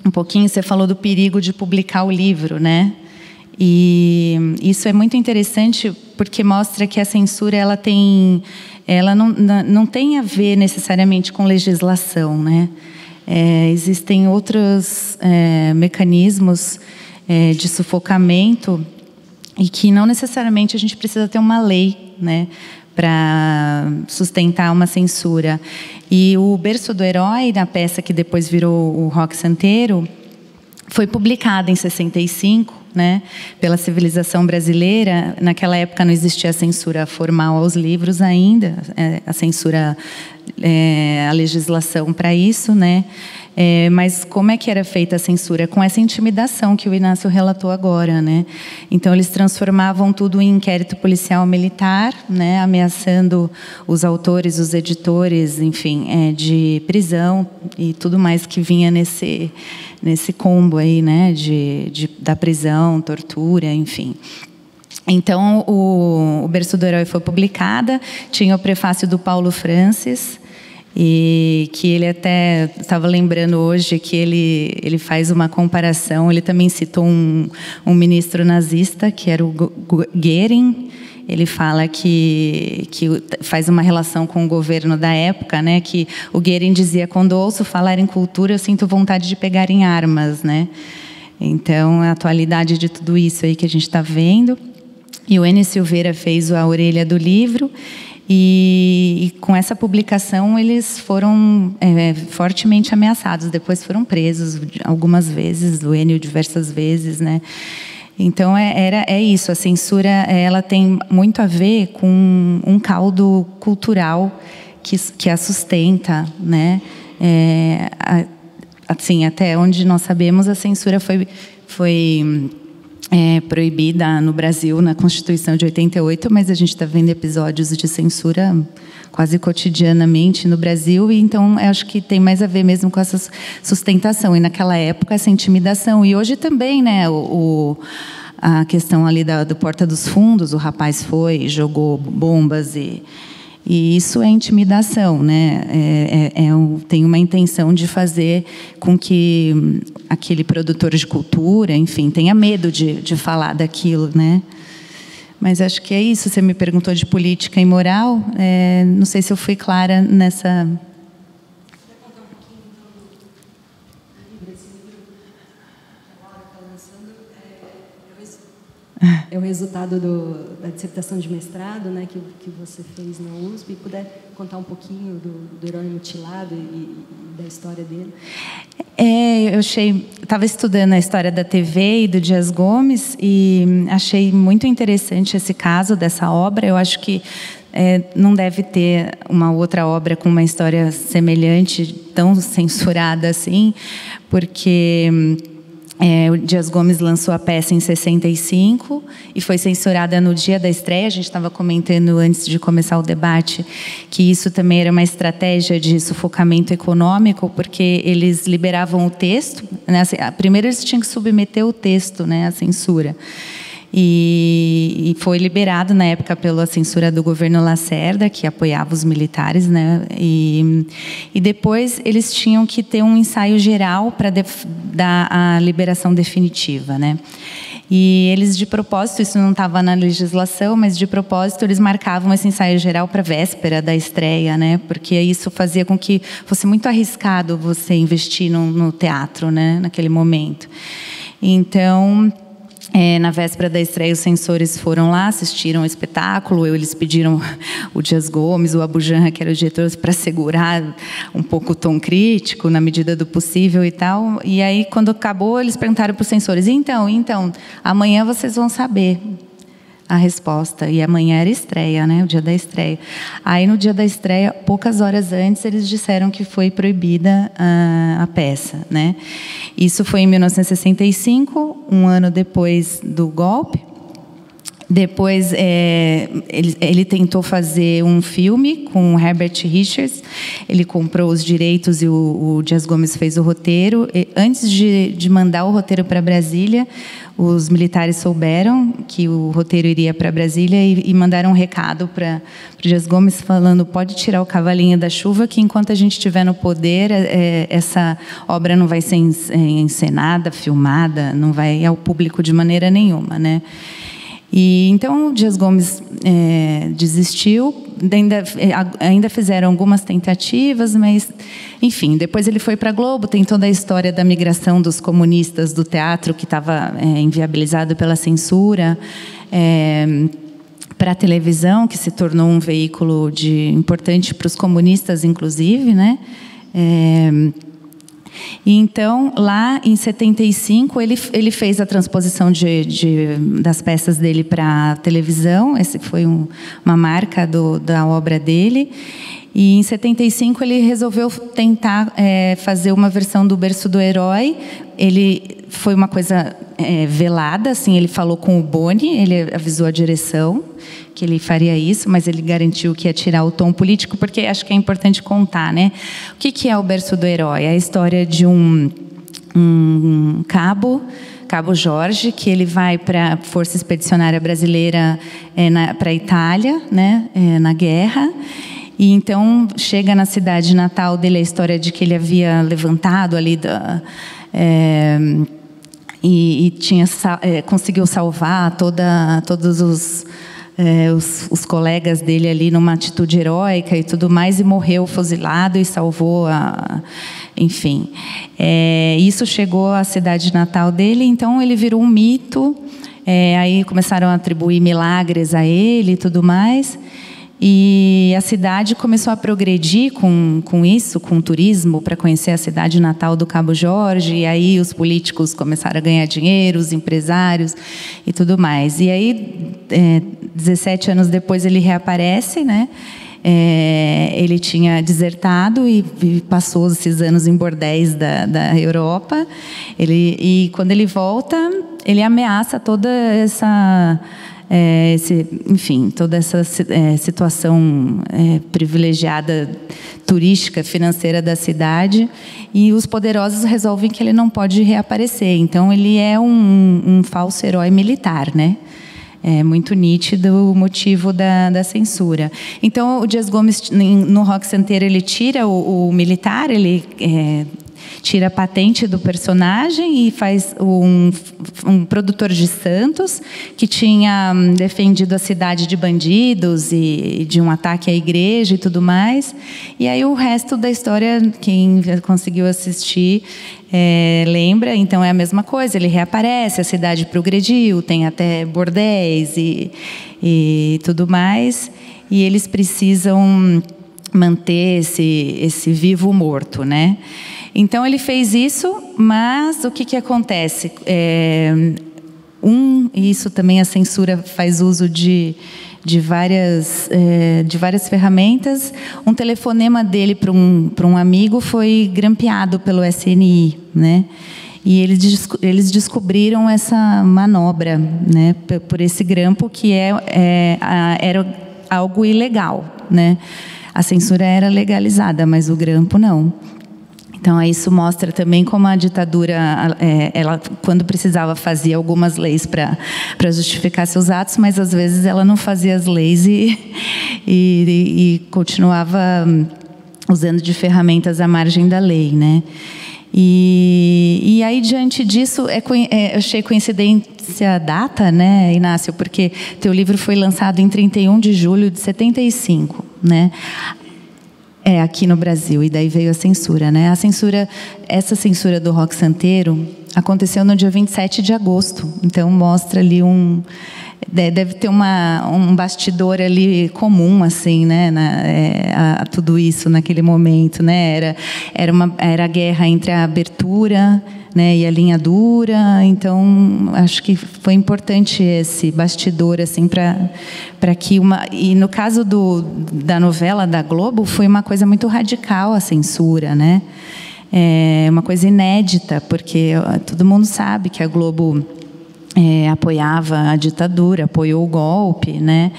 um pouquinho, você falou do perigo de publicar o livro, né? E isso é muito interessante porque mostra que a censura ela não tem a ver necessariamente com legislação, né? Existem outros mecanismos de sufocamento e que não necessariamente a gente precisa ter uma lei, né, para sustentar uma censura. E o Berço do Herói, na peça que depois virou o Roque Santeiro, foi publicada em 65, né, pela civilização brasileira. Naquela época não existia a censura formal aos livros ainda, a censura, a legislação para isso, né? Mas como é que era feita a censura? Com essa intimidação que o Inácio relatou agora, né? Então eles transformavam tudo em inquérito policial militar, né, ameaçando os autores, os editores, enfim, de prisão e tudo mais que vinha nesse combo aí, né, da prisão, tortura, enfim. Então, o Berço do Herói foi publicada, tinha o prefácio do Paulo Francis, e que ele até estava lembrando hoje que ele faz uma comparação, ele também citou um ministro nazista, que era o Goering. Ele fala que faz uma relação com o governo da época, né? Que o Goering dizia: quando ouço falar em cultura, eu sinto vontade de pegar em armas, né? Então, a atualidade de tudo isso aí que a gente está vendo. E o N. Silveira fez a orelha do livro. E com essa publicação eles foram fortemente ameaçados. Depois foram presos algumas vezes, o Enio diversas vezes, né? Então é isso. A censura, ela tem muito a ver com um caldo cultural que a sustenta, né? Assim, até onde nós sabemos, a censura foi proibida no Brasil na Constituição de 88, mas a gente está vendo episódios de censura quase cotidianamente no Brasil, e então eu acho que tem mais a ver mesmo com essa sustentação, e naquela época essa intimidação, e hoje também, né, a questão ali do Porta dos Fundos, o rapaz foi, jogou bombas e isso é intimidação, né? Tem uma intenção de fazer com que aquele produtor de cultura, enfim, tenha medo de falar daquilo, né? Mas acho que é isso. Você me perguntou de política e moral. Não sei se eu fui clara nessa... É o resultado da dissertação de mestrado, né, que você fez na USP. E puder contar um pouquinho do herói mutilado e da história dele? Eu estava estudando a história da TV e do Dias Gomes e achei muito interessante esse caso dessa obra. Eu acho que não deve ter uma outra obra com uma história semelhante, tão censurada assim, porque O Dias Gomes lançou a peça em 65 e foi censurada no dia da estreia. A gente estava comentando antes de começar o debate que isso também era uma estratégia de sufocamento econômico, porque eles liberavam o texto, né? Primeiro eles tinham que submeter o texto, né, à censura. E foi liberado na época pela censura do governo Lacerda, que apoiava os militares, né? E depois eles tinham que ter um ensaio geral para dar a liberação definitiva, né? E eles, de propósito, isso não estava na legislação, mas de propósito eles marcavam esse ensaio geral para a véspera da estreia, né? Porque isso fazia com que fosse muito arriscado você investir no teatro, né? Naquele momento. Então, na véspera da estreia, os censores foram lá, assistiram ao espetáculo. Eles pediram o Dias Gomes, o Abu Janra, que era o diretor, para segurar um pouco o tom crítico, na medida do possível e tal. E aí, quando acabou, eles perguntaram para os censores: então, amanhã vocês vão saber a resposta. E amanhã era estreia, né? O dia da estreia. Aí, no dia da estreia, poucas horas antes, eles disseram que foi proibida a peça, né? Isso foi em 1965, um ano depois do golpe. Depois, ele tentou fazer um filme com Herbert Richards. Ele comprou os direitos e o Dias Gomes fez o roteiro. Antes de mandar o roteiro para Brasília, os militares souberam que o roteiro iria para Brasília e mandaram um recado para o Dias Gomes falando: pode tirar o cavalinho da chuva, que enquanto a gente estiver no poder, essa obra não vai ser encenada, filmada, não vai ao público de maneira nenhuma, né? E então o Dias Gomes desistiu. Ainda fizeram algumas tentativas, mas, enfim, depois ele foi para a Globo. Tem toda a história da migração dos comunistas do teatro, que estava inviabilizado pela censura, para a televisão, que se tornou um veículo importante para os comunistas, inclusive, né? E então, lá em 75, ele fez a transposição das peças dele para a televisão. Essa foi uma marca da obra dele. E em 75 ele resolveu tentar fazer uma versão do Berço do Herói. Foi uma coisa velada, assim. Ele falou com o Boni, ele avisou a direção que ele faria isso, mas ele garantiu que ia tirar o tom político, porque acho que é importante contar, né? O que é o Berço do Herói? É a história de um Cabo Jorge, que ele vai para a Força Expedicionária Brasileira para a Itália, né? Na guerra. E então chega na cidade natal dele a história de que ele havia levantado ali conseguiu salvar todos os colegas dele ali numa atitude heróica e tudo mais, e morreu fuzilado e salvou enfim. Isso chegou à cidade natal dele, então ele virou um mito. Aí começaram a atribuir milagres a ele e tudo mais. E a cidade começou a progredir com isso, com o turismo, para conhecer a cidade natal do Cabo Jorge. E aí os políticos começaram a ganhar dinheiro, os empresários e tudo mais. E aí, 17 anos depois, ele reaparece, né? Ele tinha desertado e passou esses anos em bordéis da Europa. E quando ele volta, ele ameaça toda essa... enfim, toda essa situação privilegiada, turística, financeira da cidade, e os poderosos resolvem que ele não pode reaparecer. Então, ele é um falso herói militar, né? É muito nítido o motivo da censura. Então, o Dias Gomes, no Rock Santeiro, ele tira o militar, ele... tira a patente do personagem e faz um produtor de Santos que tinha defendido a cidade de bandidos e de um ataque à igreja e tudo mais. E aí o resto da história, quem conseguiu assistir lembra. Então é a mesma coisa, ele reaparece, a cidade progrediu, tem até bordéis e tudo mais, e eles precisam manter esse vivo morto, né? Então ele fez isso, mas o que acontece? Isso também a censura faz uso de várias ferramentas. Um telefonema dele para um amigo foi grampeado pelo SNI, né? E eles descobriram essa manobra, né, por esse grampo que era algo ilegal, né? A censura era legalizada, mas o grampo não. Então, isso mostra também como a ditadura, ela, quando precisava, fazia algumas leis para justificar seus atos, mas, às vezes, ela não fazia as leis e continuava usando de ferramentas à margem da lei, né? E aí, diante disso, achei coincidência a data, né, Inácio? Porque teu livro foi lançado em 31 de julho de 75, né? Aqui no Brasil, e daí veio a censura, né? Essa censura do rock santeiro aconteceu no dia 27 de agosto. Então, mostra ali deve ter um bastidor ali comum, assim, né, a tudo isso naquele momento, né? Era a guerra entre a abertura, né, e a linha dura. Então, acho que foi importante esse bastidor, assim, para que e no caso da novela da Globo, foi uma coisa muito radical a censura, né? Uma coisa inédita, porque todo mundo sabe que a Globo apoiava a ditadura, apoiou o golpe, né?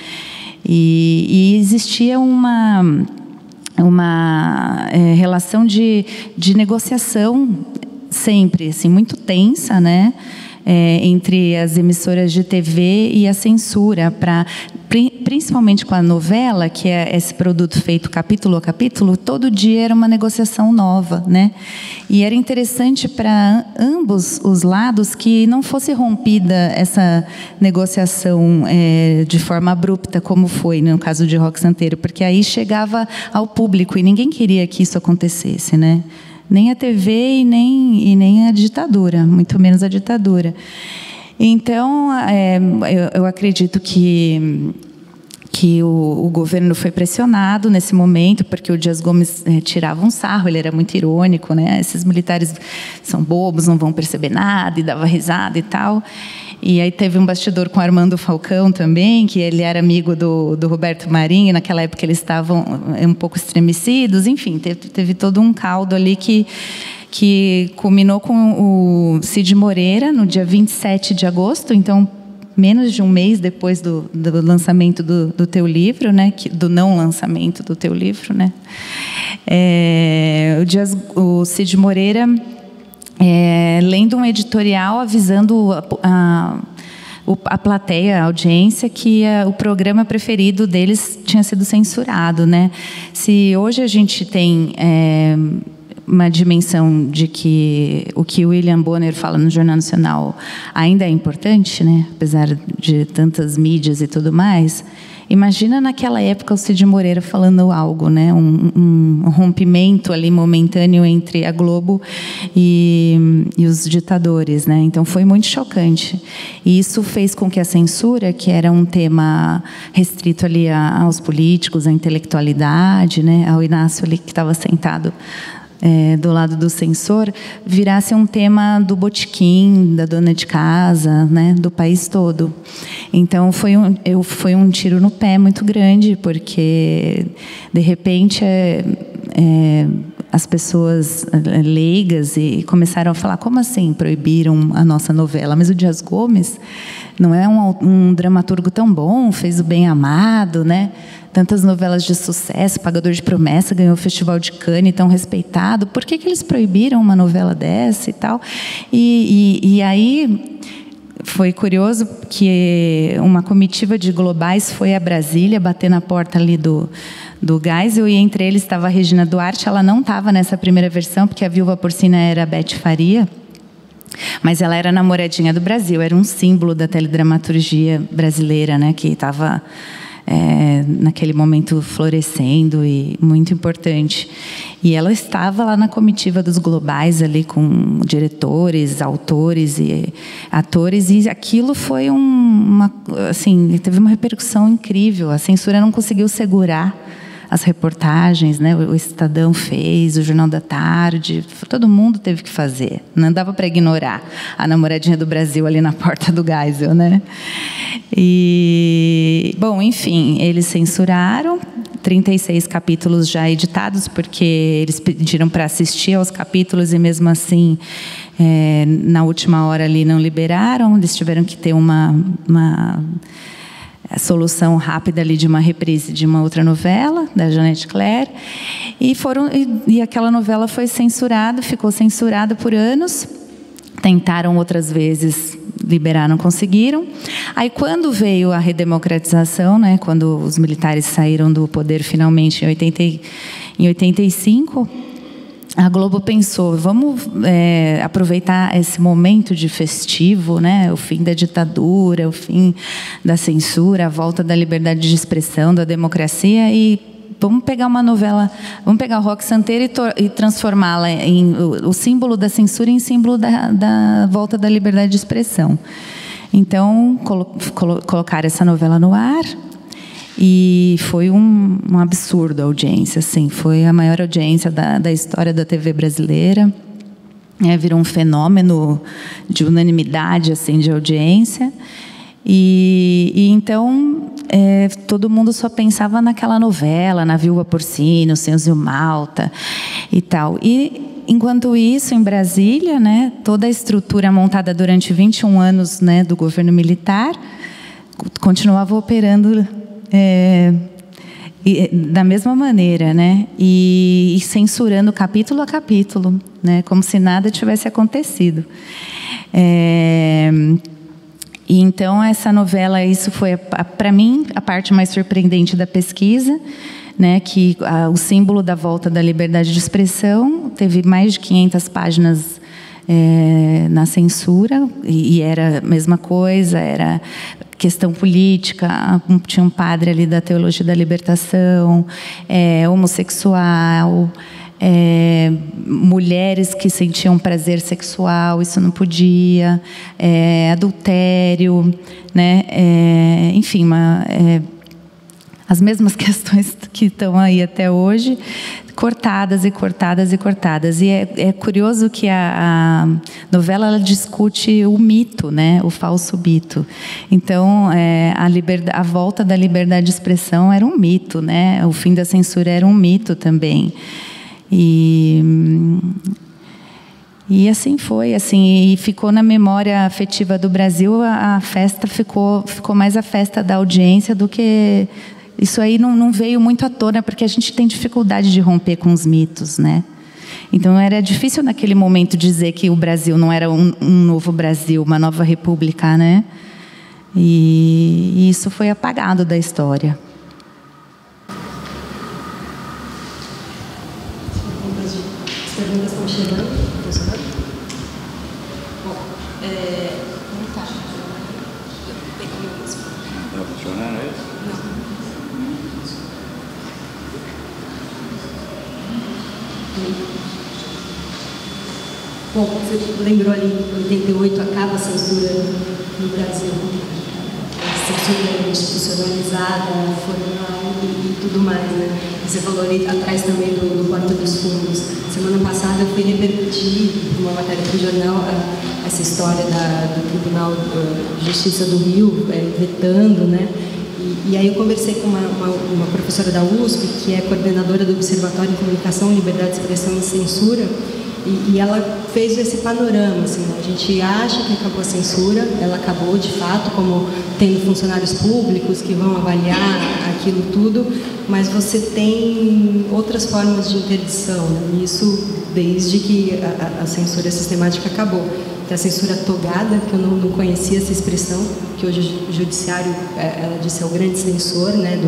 E existia uma relação de negociação sempre, assim, muito tensa, né? Entre as emissoras de TV e a censura, principalmente com a novela, que é esse produto feito capítulo a capítulo, todo dia era uma negociação nova, né? E era interessante para ambos os lados que não fosse rompida essa negociação de forma abrupta, como foi no caso de Rock Santeiro, porque aí chegava ao público e ninguém queria que isso acontecesse, né? Nem a TV e nem a ditadura, muito menos a ditadura. Então, eu acredito que o governo foi pressionado nesse momento, porque o Dias Gomes tirava um sarro, ele era muito irônico, né? Esses militares são bobos, não vão perceber nada, e dava risada e tal. E aí teve um bastidor com Armando Falcão também, que ele era amigo do Roberto Marinho, e naquela época eles estavam um pouco estremecidos. Enfim, teve todo um caldo ali que culminou com o Cid Moreira, no dia 27 de agosto, então menos de um mês depois do lançamento do teu livro, né? Do não lançamento do teu livro, né? O Cid Moreira lendo um editorial avisando a plateia, a audiência, que o programa preferido deles tinha sido censurado, né? Se hoje a gente tem uma dimensão de que o que William Bonner fala no Jornal Nacional ainda é importante, né? Apesar de tantas mídias e tudo mais, imagina naquela época o Cid Moreira falando algo, né? Um rompimento ali momentâneo entre a Globo e os ditadores, né? Então foi muito chocante. E isso fez com que a censura, que era um tema restrito ali aos políticos, à intelectualidade, né? Ao Inácio ali que estava sentado do lado do censor, virasse um tema do botequim, da dona de casa, né, do país todo. Então, foi um tiro no pé muito grande, porque, de repente, as pessoas leigas começaram a falar, como assim proibiram a nossa novela? Mas o Dias Gomes não é um dramaturgo tão bom, fez o Bem Amado, né? Tantas novelas de sucesso, Pagador de Promessa, ganhou o Festival de Cannes, tão respeitado. Por que eles proibiram uma novela dessa e tal? E aí foi curioso que uma comitiva de globais foi a Brasília bater na porta ali do Geisel, e entre eles estava a Regina Duarte. Ela não estava nessa primeira versão, porque a viúva porcina era a Beth Faria, mas ela era namoradinha do Brasil, era um símbolo da teledramaturgia brasileira, né, que estava naquele momento florescendo e muito importante. E ela estava lá na comitiva dos globais, ali com diretores, autores e atores, e aquilo foi assim, teve uma repercussão incrível. A censura não conseguiu segurar as reportagens, né? O Estadão fez, o Jornal da Tarde, todo mundo teve que fazer. Não dava para ignorar a namoradinha do Brasil ali na porta do Geisel, né? E, bom, enfim, eles censuraram 36 capítulos já editados, porque eles pediram para assistir aos capítulos e mesmo assim, na última hora ali não liberaram. Eles tiveram que ter uma solução rápida ali de uma reprise de uma outra novela da Jeanette Claire, e aquela novela foi censurada, ficou censurada por anos. Tentaram outras vezes liberar, não conseguiram. Aí, quando veio a redemocratização, né, quando os militares saíram do poder finalmente em 85, a Globo pensou, vamos aproveitar esse momento de festivo, né, o fim da ditadura, o fim da censura, a volta da liberdade de expressão, da democracia, e vamos pegar uma novela, vamos pegar o Roque Santeiro e transformá-la em o símbolo da censura em símbolo da volta da liberdade de expressão. Então, colocaram essa novela no ar e foi um absurdo a audiência, assim, foi a maior audiência da história da TV brasileira. Virou um fenômeno de unanimidade, assim, de audiência. E então todo mundo só pensava naquela novela, na Viúva Porcina, o Senzio Malta e tal. E enquanto isso, em Brasília, né, toda a estrutura montada durante 21 anos, né, do governo militar continuava operando da mesma maneira, né, e censurando capítulo a capítulo, né, como se nada tivesse acontecido. E então essa novela, isso foi para mim a parte mais surpreendente da pesquisa, né, que o símbolo da volta da liberdade de expressão teve mais de 500 páginas na censura, e era a mesma coisa, era questão política, tinha um padre ali da Teologia da Libertação, homossexual, mulheres que sentiam prazer sexual, isso não podia, adultério, né? Enfim, as mesmas questões que estão aí até hoje, cortadas e cortadas e cortadas. E é curioso que a novela ela discute o mito, né? O falso mito. Então, a volta da liberdade de expressão era um mito, né? O fim da censura era um mito também. E assim foi, assim, e ficou na memória afetiva do Brasil. A festa ficou mais a festa da audiência do que isso aí. Não veio muito à tona porque a gente tem dificuldade de romper com os mitos, né? Então era difícil naquele momento dizer que o Brasil não era um novo Brasil, uma nova república, né? E isso foi apagado da história. As perguntas estão chegando, professor? Bom, como está? Está funcionando isso? Bom, você lembrou ali, em 88 acaba a censura no Brasil. A censura institucionalizada, formal e tudo mais, né? Você falou ali atrás também do Porta dos Fundos. Semana passada eu fui repercutir uma matéria para o jornal essa história do Tribunal de Justiça do Rio vetando, né? E aí eu conversei com uma professora da USP, que é coordenadora do Observatório em Comunicação, Liberdade de Expressão e Censura, e ela fez esse panorama, assim, né? A gente acha que acabou a censura, ela acabou de fato, como tendo funcionários públicos que vão avaliar aquilo tudo, mas você tem outras formas de interdição, né? Isso desde que a censura sistemática acabou. Tem a censura togada, que eu não conhecia essa expressão, que hoje o judiciário, ela disse, é o grande censor, né,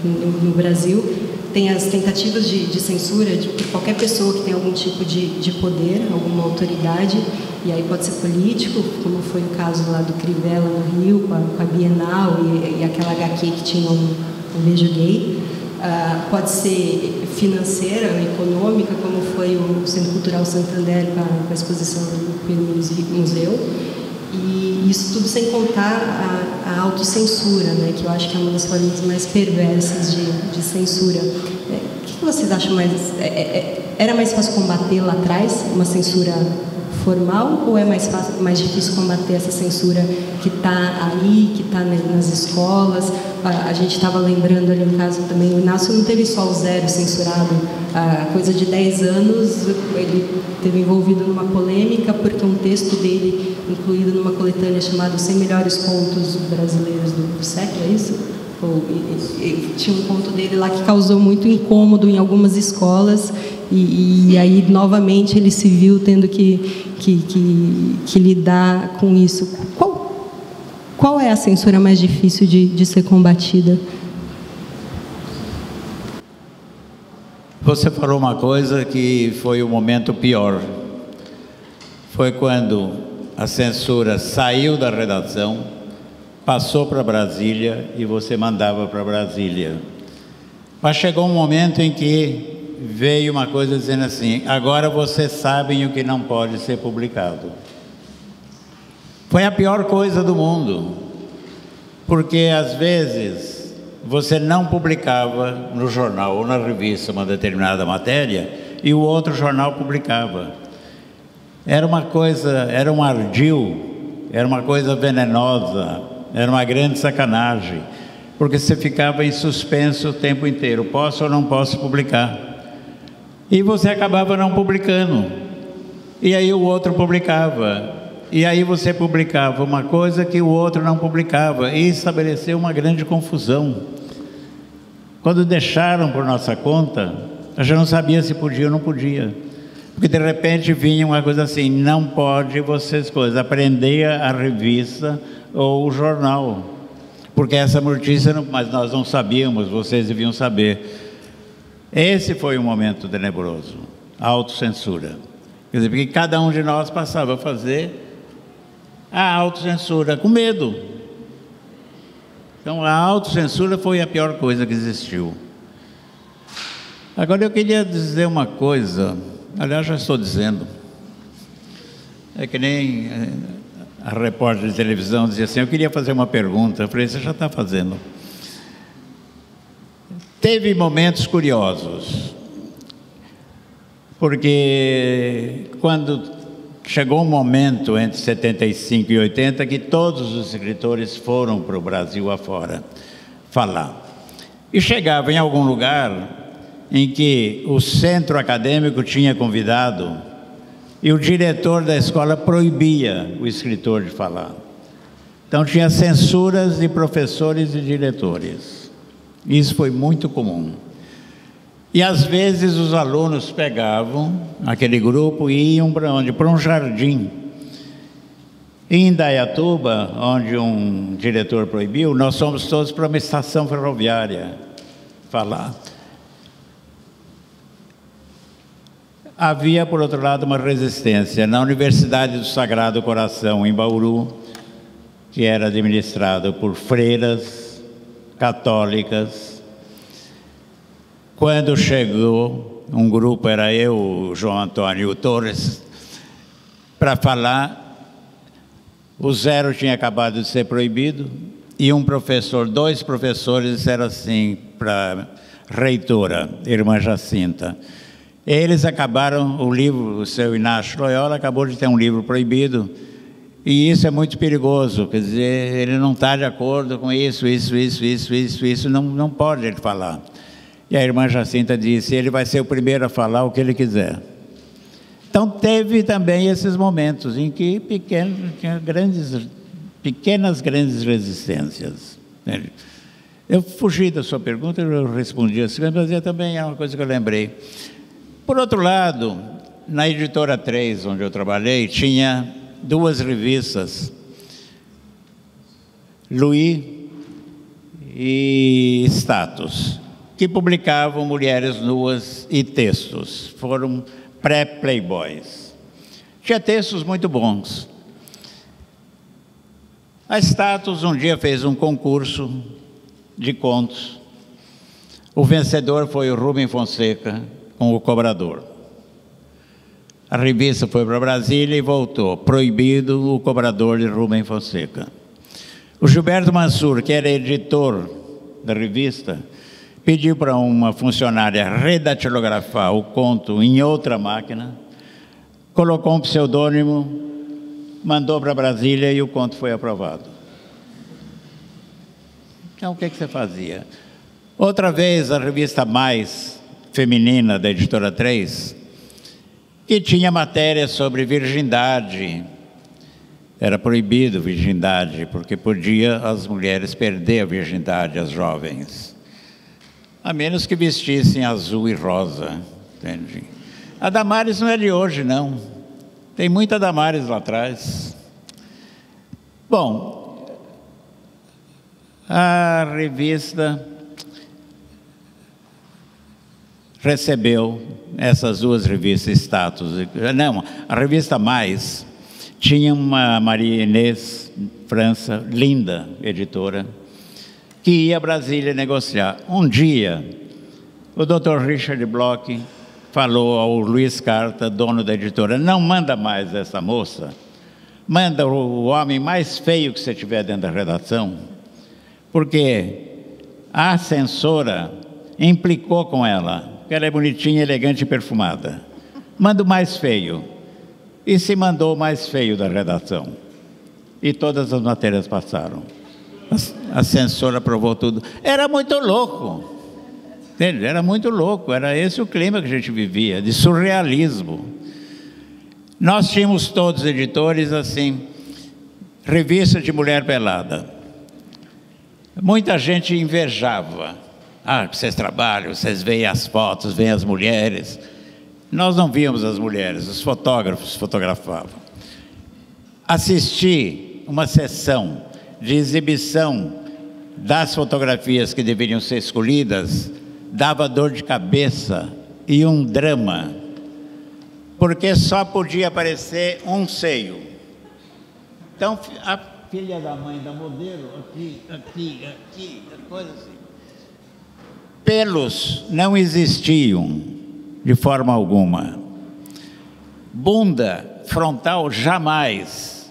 no Brasil. Tem as tentativas de censura por qualquer pessoa que tem algum tipo de poder, alguma autoridade, e aí pode ser político, como foi o caso lá do Crivella no Rio, com a Bienal e aquela HQ que tinha um beijo gay. Pode ser financeira, econômica, como foi o Centro Cultural Santander com a exposição do museu. E isso tudo sem contar a autocensura, né, que eu acho que é uma das formas mais perversas de censura. O que vocês acham mais... Era mais fácil combater lá atrás uma censura formal, ou é mais difícil combater essa censura que está aí, que está nas escolas? a gente estava lembrando ali um caso também, o Inácio não teve só o Zero censurado, há coisa de 10 anos ele teve envolvido numa polêmica porque um texto dele, incluído numa coletânea chamada Os 100 Melhores Contos Brasileiros do Século, é isso? Tinha um conto dele lá que causou muito incômodo em algumas escolas e aí novamente ele se viu tendo que lidar com isso. Qual é a censura mais difícil de ser combatida? Você falou uma coisa que foi o momento pior. Foi quando a censura saiu da redação, passou para Brasília e você mandava para Brasília. Mas chegou um momento em que veio uma coisa dizendo assim: agora vocês sabem o que não pode ser publicado. Foi a pior coisa do mundo, porque às vezes você não publicava no jornal ou na revista uma determinada matéria e o outro jornal publicava. Era uma coisa, era um ardil, era uma coisa venenosa, era uma grande sacanagem, porque você ficava em suspenso o tempo inteiro: posso ou não posso publicar? E você acabava não publicando, e aí o outro publicava, e aí você publicava uma coisa que o outro não publicava, e estabeleceu uma grande confusão. Quando deixaram por nossa conta, a gente não sabia se podia ou não podia, porque de repente vinha uma coisa assim: não pode vocês coisas, aprender a revista ou o jornal, porque essa notícia, mas nós não sabíamos, vocês deviam saber. Esse foi um momento tenebroso, a autocensura. Quer dizer, porque cada um de nós passava a fazer a autocensura com medo. Então a autocensura foi a pior coisa que existiu. Agora eu queria dizer uma coisa, aliás já estou dizendo, é que nem a repórter de televisão dizia assim: eu queria fazer uma pergunta. Eu falei: você já está fazendo. Teve momentos curiosos, porque quando chegou um momento entre 75 e 80 que todos os escritores foram para o Brasil afora falar. E chegava em algum lugar em que o centro acadêmico tinha convidado e o diretor da escola proibia o escritor de falar. Então tinha censuras de professores e diretores. Isso foi muito comum. E às vezes os alunos pegavam aquele grupo e iam para onde? Para um jardim. Em Indaiatuba, onde um diretor proibiu, nós fomos todos para uma estação ferroviária falar. Havia, por outro lado, uma resistência. Na Universidade do Sagrado Coração, em Bauru, que era administrado por freiras católicas, quando chegou um grupo, era eu, o João Antônio Torres, para falar, o Zero tinha acabado de ser proibido, e dois professores disseram assim para a reitora, irmã Jacinta. Eles acabaram, o livro, o seu Inácio Loyola acabou de ter um livro proibido, e isso é muito perigoso, quer dizer, ele não está de acordo com isso, não pode ele falar. E a irmã Jacinta disse: ele vai ser o primeiro a falar o que ele quiser. Então teve também esses momentos em que tinha pequenas grandes resistências. Eu fugi da sua pergunta, eu respondi assim, mas também é uma coisa que eu lembrei. Por outro lado, na Editora 3, onde eu trabalhei, tinha duas revistas, Luiz e Status, que publicavam mulheres nuas e textos. Foram pré-playboys. Tinha textos muito bons. A Status um dia fez um concurso de contos. O vencedor foi o Rubem Fonseca com O Cobrador. A revista foi para Brasília e voltou. Proibido O Cobrador de Rubem Fonseca. O Gilberto Mansur, que era editor da revista, pediu para uma funcionária redatilografar o conto em outra máquina, colocou um pseudônimo, mandou para Brasília e o conto foi aprovado. Então, o que você fazia? Outra vez, a revista Mais Feminina, da Editora 3, que tinha matéria sobre virgindade. Era proibido virgindade, porque podia as mulheres perder a virgindade, as jovens. A menos que vestissem azul e rosa, entende? A Damares não é de hoje, não. Tem muita Damares lá atrás. Bom, a revista recebeu essas duas revistas status. Não, a revista Mais tinha uma Maria Inês França, linda editora, que ia a Brasília negociar. Um dia, o Dr. Richard Bloch falou ao Luiz Carta, dono da editora: não manda mais essa moça, manda o homem mais feio que você tiver dentro da redação, porque a censora implicou com ela, porque ela é bonitinha, elegante e perfumada. Manda o mais feio. E se mandou o mais feio da redação. E todas as matérias passaram. A censora aprovou tudo. Era muito louco. Entende? Era muito louco. Era esse o clima que a gente vivia, de surrealismo. Nós tínhamos todos editores assim, revista de mulher pelada. Muita gente invejava. Ah, vocês trabalham, vocês veem as fotos, veem as mulheres. Nós não víamos as mulheres, os fotógrafos fotografavam. Assisti uma sessão de exibição das fotografias que deveriam ser escolhidas, dava dor de cabeça e um drama, porque só podia aparecer um seio. Então, a filha da mãe da modelo, aqui, coisa assim. Pelos não existiam de forma alguma. Bunda frontal jamais.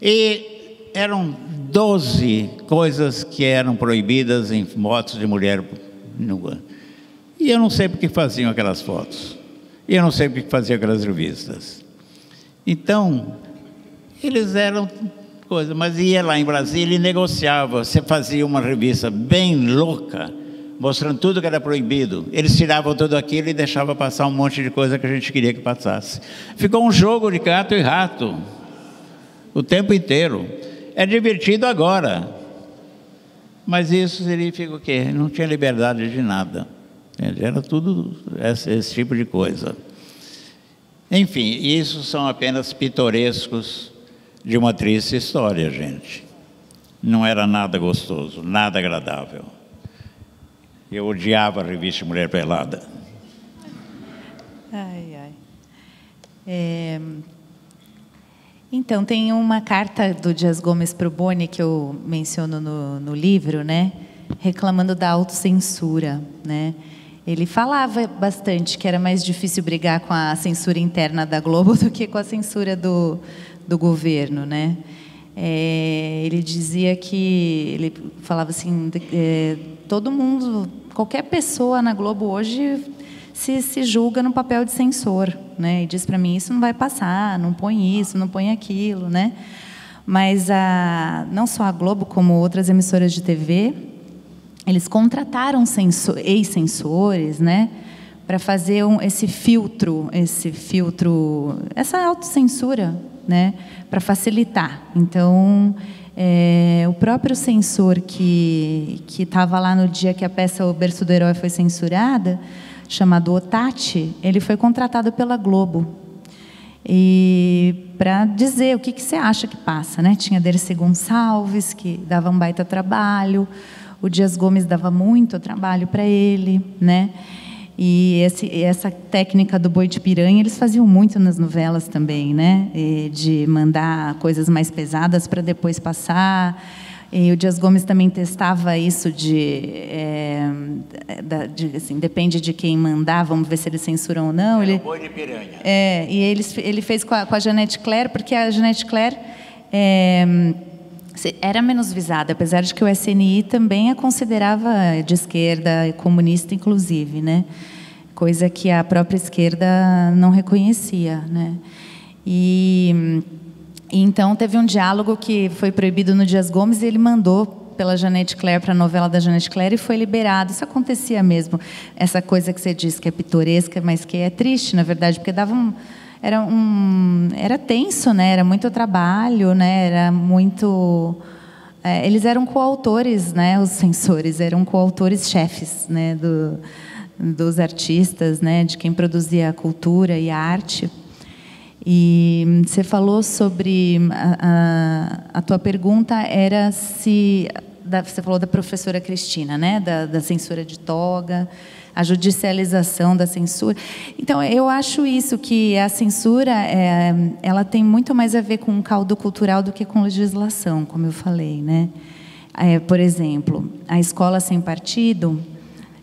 E eram 12 coisas que eram proibidas em fotos de mulher nua. E eu não sei por que faziam aquelas fotos. E eu não sei por que faziam aquelas revistas. Então, eles eram coisa, mas ia lá em Brasília e negociava. Você fazia uma revista bem louca, mostrando tudo que era proibido. Eles tiravam tudo aquilo e deixavam passar um monte de coisa que a gente queria que passasse. Ficou um jogo de gato e rato o tempo inteiro. É divertido agora, mas isso significa o quê? Não tinha liberdade de nada. Era tudo esse tipo de coisa. Enfim, isso são apenas pitorescos de uma triste história, gente. Não era nada gostoso, nada agradável. Eu odiava a revista Mulher Pelada. Ai, ai. Então, tem uma carta do Dias Gomes para o Boni, que eu menciono no livro, né? Reclamando da autocensura, né? Ele falava bastante que era mais difícil brigar com a censura interna da Globo do que com a censura do governo, né? Ele dizia que... Ele falava assim... todo mundo, qualquer pessoa na Globo hoje se julga no papel de censor, né? E diz para mim, isso não vai passar, não põe isso, não põe aquilo, né? Mas não só a Globo, como outras emissoras de TV, eles contrataram ex-censores, né? Para fazer essa autocensura, né? Para facilitar. Então, o próprio censor que estava lá no dia que a peça O Berço do Herói foi censurada, chamado Otati, ele foi contratado pela Globo e para dizer o que você acha que passa, né? Tinha Dercy Gonçalves, que dava um baita trabalho, o Dias Gomes dava muito trabalho para ele, né? E essa técnica do boi de piranha eles faziam muito nas novelas também, né? De mandar coisas mais pesadas para depois passar. E o Dias Gomes também testava isso assim, depende de quem mandar, vamos ver se eles censuram ou não. Era o boi de piranha. E ele fez com a Jeanette Claire, porque a Jeanette Claire era menos visada, apesar de que o SNI também a considerava de esquerda, comunista inclusive, né? Coisa que a própria esquerda não reconhecia, né? Então teve um diálogo que foi proibido no Dias Gomes e ele mandou pela Janete Claire para a novela da Janete Claire e foi liberado. Isso acontecia mesmo, essa coisa que você diz que é pitoresca, mas que é triste, na verdade, porque era tenso, né? Era muito trabalho, né? Era muito... eles eram coautores, né? Os censores eram coautores chefes, né? Dos artistas, né? De quem produzia a cultura e a arte. E você falou sobre... A tua pergunta era se... Você falou da professora Cristina, né? Da censura de toga, a judicialização da censura. Então, eu acho isso, que a censura ela tem muito mais a ver com um caldo cultural do que com legislação, como eu falei, né? Por exemplo, a Escola Sem Partido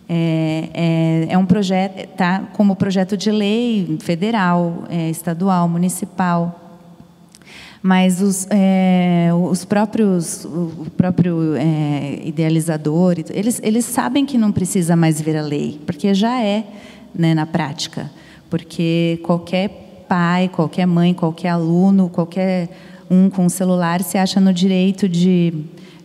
é um projeto, tá como projeto de lei federal, estadual, municipal. Mas o próprio idealizador, eles sabem que não precisa mais vir a lei, porque já né, na prática. Porque qualquer pai, qualquer mãe, qualquer aluno, qualquer um com celular se acha no direito de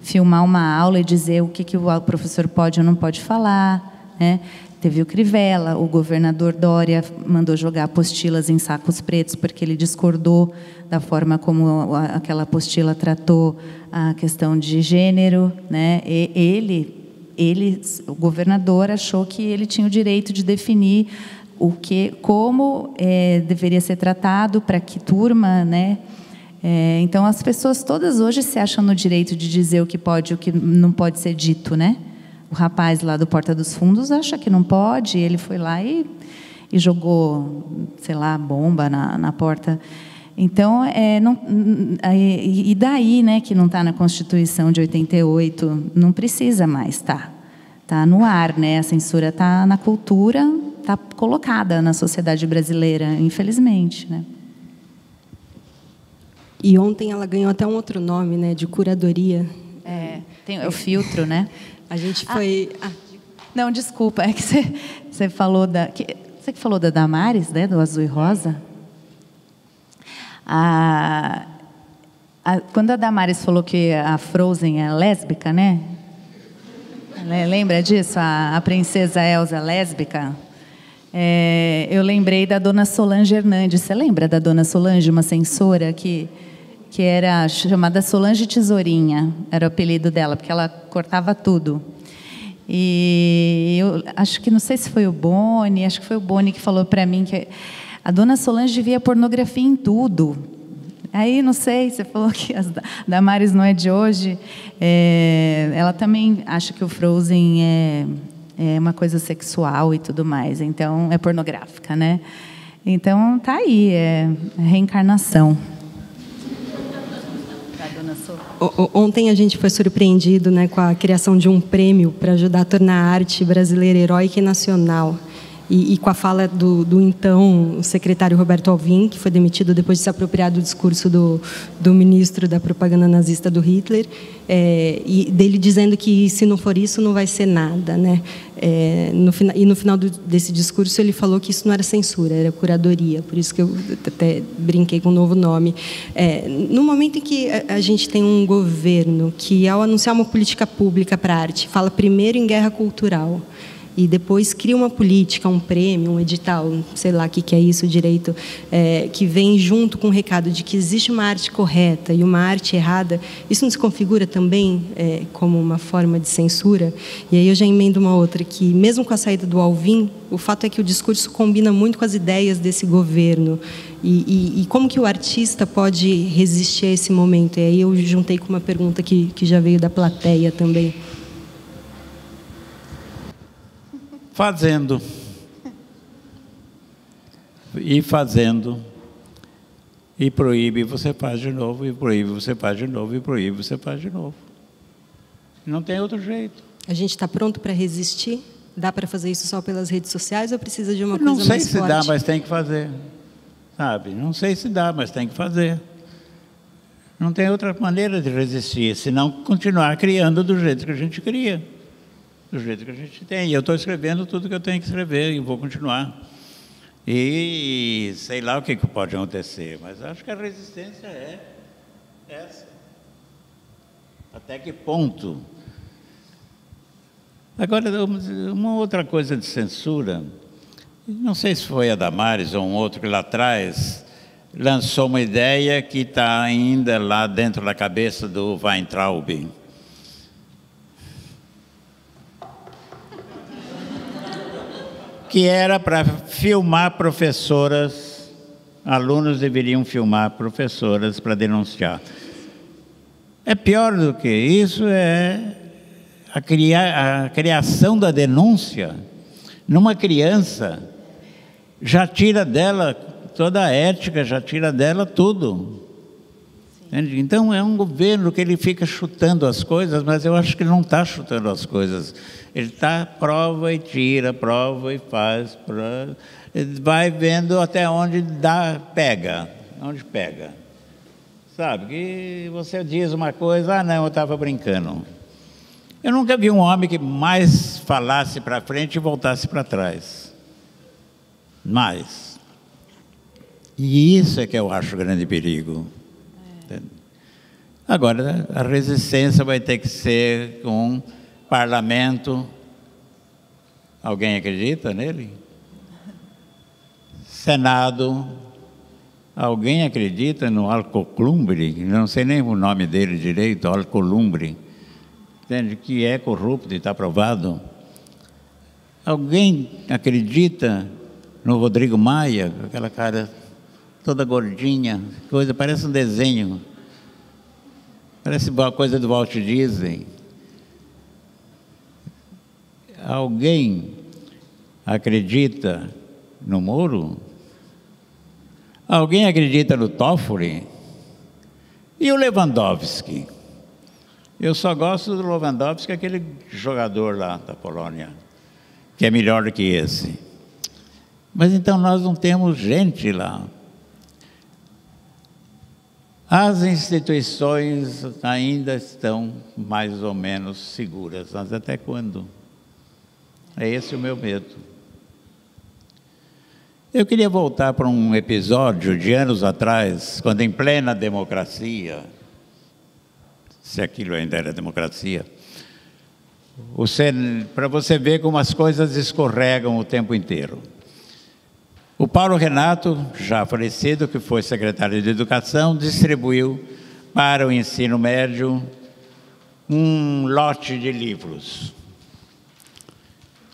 filmar uma aula e dizer o que o professor pode ou não pode falar, né? Teve o Crivella, o governador Dória mandou jogar apostilas em sacos pretos porque ele discordou da forma como aquela apostila tratou a questão de gênero, né? O governador achou que ele tinha o direito de definir como deveria ser tratado, para que turma, né? Então as pessoas todas hoje se acham no direito de dizer o que pode e o que não pode ser dito, né? O rapaz lá do Porta dos Fundos acha que não pode, ele foi lá e jogou, sei lá, bomba na porta. Então, e daí, né, que não está na Constituição de 88, não precisa mais estar. Está no ar, né? A censura está na cultura, está colocada na sociedade brasileira, infelizmente, né? E ontem ela ganhou até um outro nome, né, de curadoria. Tem o filtro, né? A gente foi... Não, desculpa, é que você falou você que falou da Damares, né, do Azul e Rosa. Quando a Damares falou que a Frozen é lésbica, né? Lembra disso? A princesa Elsa é lésbica? Eu lembrei da dona Solange Hernandes. Você lembra da dona Solange, uma censora que era chamada Solange Tesourinha, era o apelido dela, porque ela cortava tudo. E eu acho que, não sei se foi o Boni, acho que foi o Boni que falou para mim que a dona Solange via pornografia em tudo. Aí, não sei, você falou que a Damares não é de hoje. Ela também acha que o Frozen é uma coisa sexual e tudo mais, então é pornográfica, né? Então, tá aí, reencarnação. Ontem a gente foi surpreendido, né, com a criação de um prêmio para ajudar a tornar a arte brasileira heróica e nacional. E com a fala do então secretário Roberto Alvim, que foi demitido depois de se apropriar do discurso do ministro da propaganda nazista do Hitler, e dele dizendo que se não for isso não vai ser nada, né? No final desse discurso ele falou que isso não era censura, era curadoria, por isso que eu até brinquei com um novo nome. No momento em que a gente tem um governo que, ao anunciar uma política pública para a arte, fala primeiro em guerra cultural, e depois cria uma política, um prêmio, um edital, sei lá o que é isso direito, que vem junto com o recado de que existe uma arte correta e uma arte errada, isso não se configura também como uma forma de censura? E aí eu já emendo uma outra, que mesmo com a saída do Alvim, o fato é que o discurso combina muito com as ideias desse governo. E como que o artista pode resistir a esse momento? E aí eu juntei com uma pergunta que já veio da plateia também. Fazendo. E fazendo. E proíbe, você faz de novo. E proíbe, você faz de novo. E proíbe, você faz de novo. Não tem outro jeito. A gente está pronto para resistir? Dá para fazer isso só pelas redes sociais ou precisa de uma coisa mais forte? Não sei se dá, mas tem que fazer. Sabe? Não sei se dá, mas tem que fazer. Não tem outra maneira de resistir, senão continuar criando do jeito que a gente cria. Do jeito que a gente tem. E eu estou escrevendo tudo que eu tenho que escrever e vou continuar. E sei lá o que pode acontecer, mas acho que a resistência é essa. Até que ponto Agora, uma outra coisa de censura, não sei se foi a Damares ou um outro que lá atrás lançou uma ideia que está ainda lá dentro da cabeça do Weintraub. Que era para filmar professoras, alunos deveriam filmar professoras para denunciar. É pior do que isso, é a criação da denúncia numa criança, já tira dela toda a ética, já tira dela tudo. Entende? Então é um governo que ele fica chutando as coisas, mas eu acho que ele não está chutando as coisas. Ele está, prova e tira, prova e faz, vai vendo até onde pega, onde pega. Sabe, que você diz uma coisa, não, eu estava brincando. Eu nunca vi um homem que mais falasse para frente e voltasse para trás. Mais. E isso é que eu acho grande perigo. Agora, a resistência vai ter que ser com parlamento. Alguém acredita nele? Senado. Alguém acredita no Alcolumbre? Não sei nem o nome dele direito, Alcolumbre. Entende? Que é corrupto e está provado. Alguém acredita no Rodrigo Maia, com aquela cara toda gordinha, coisa, parece um desenho. Parece uma coisa do Walt Disney. Alguém acredita no Moro? Alguém acredita no Toffoli? E o Lewandowski? Eu só gosto do Lewandowski, aquele jogador lá da Polônia, que é melhor do que esse. Mas então nós não temos gente lá. As instituições ainda estão mais ou menos seguras, mas até quando? É esse o meu medo. Eu queria voltar para um episódio de anos atrás, quando em plena democracia, se aquilo ainda era democracia, para você ver como as coisas escorregam o tempo inteiro. O Paulo Renato, já falecido, que foi secretário de Educação, distribuiu para o ensino médio um lote de livros.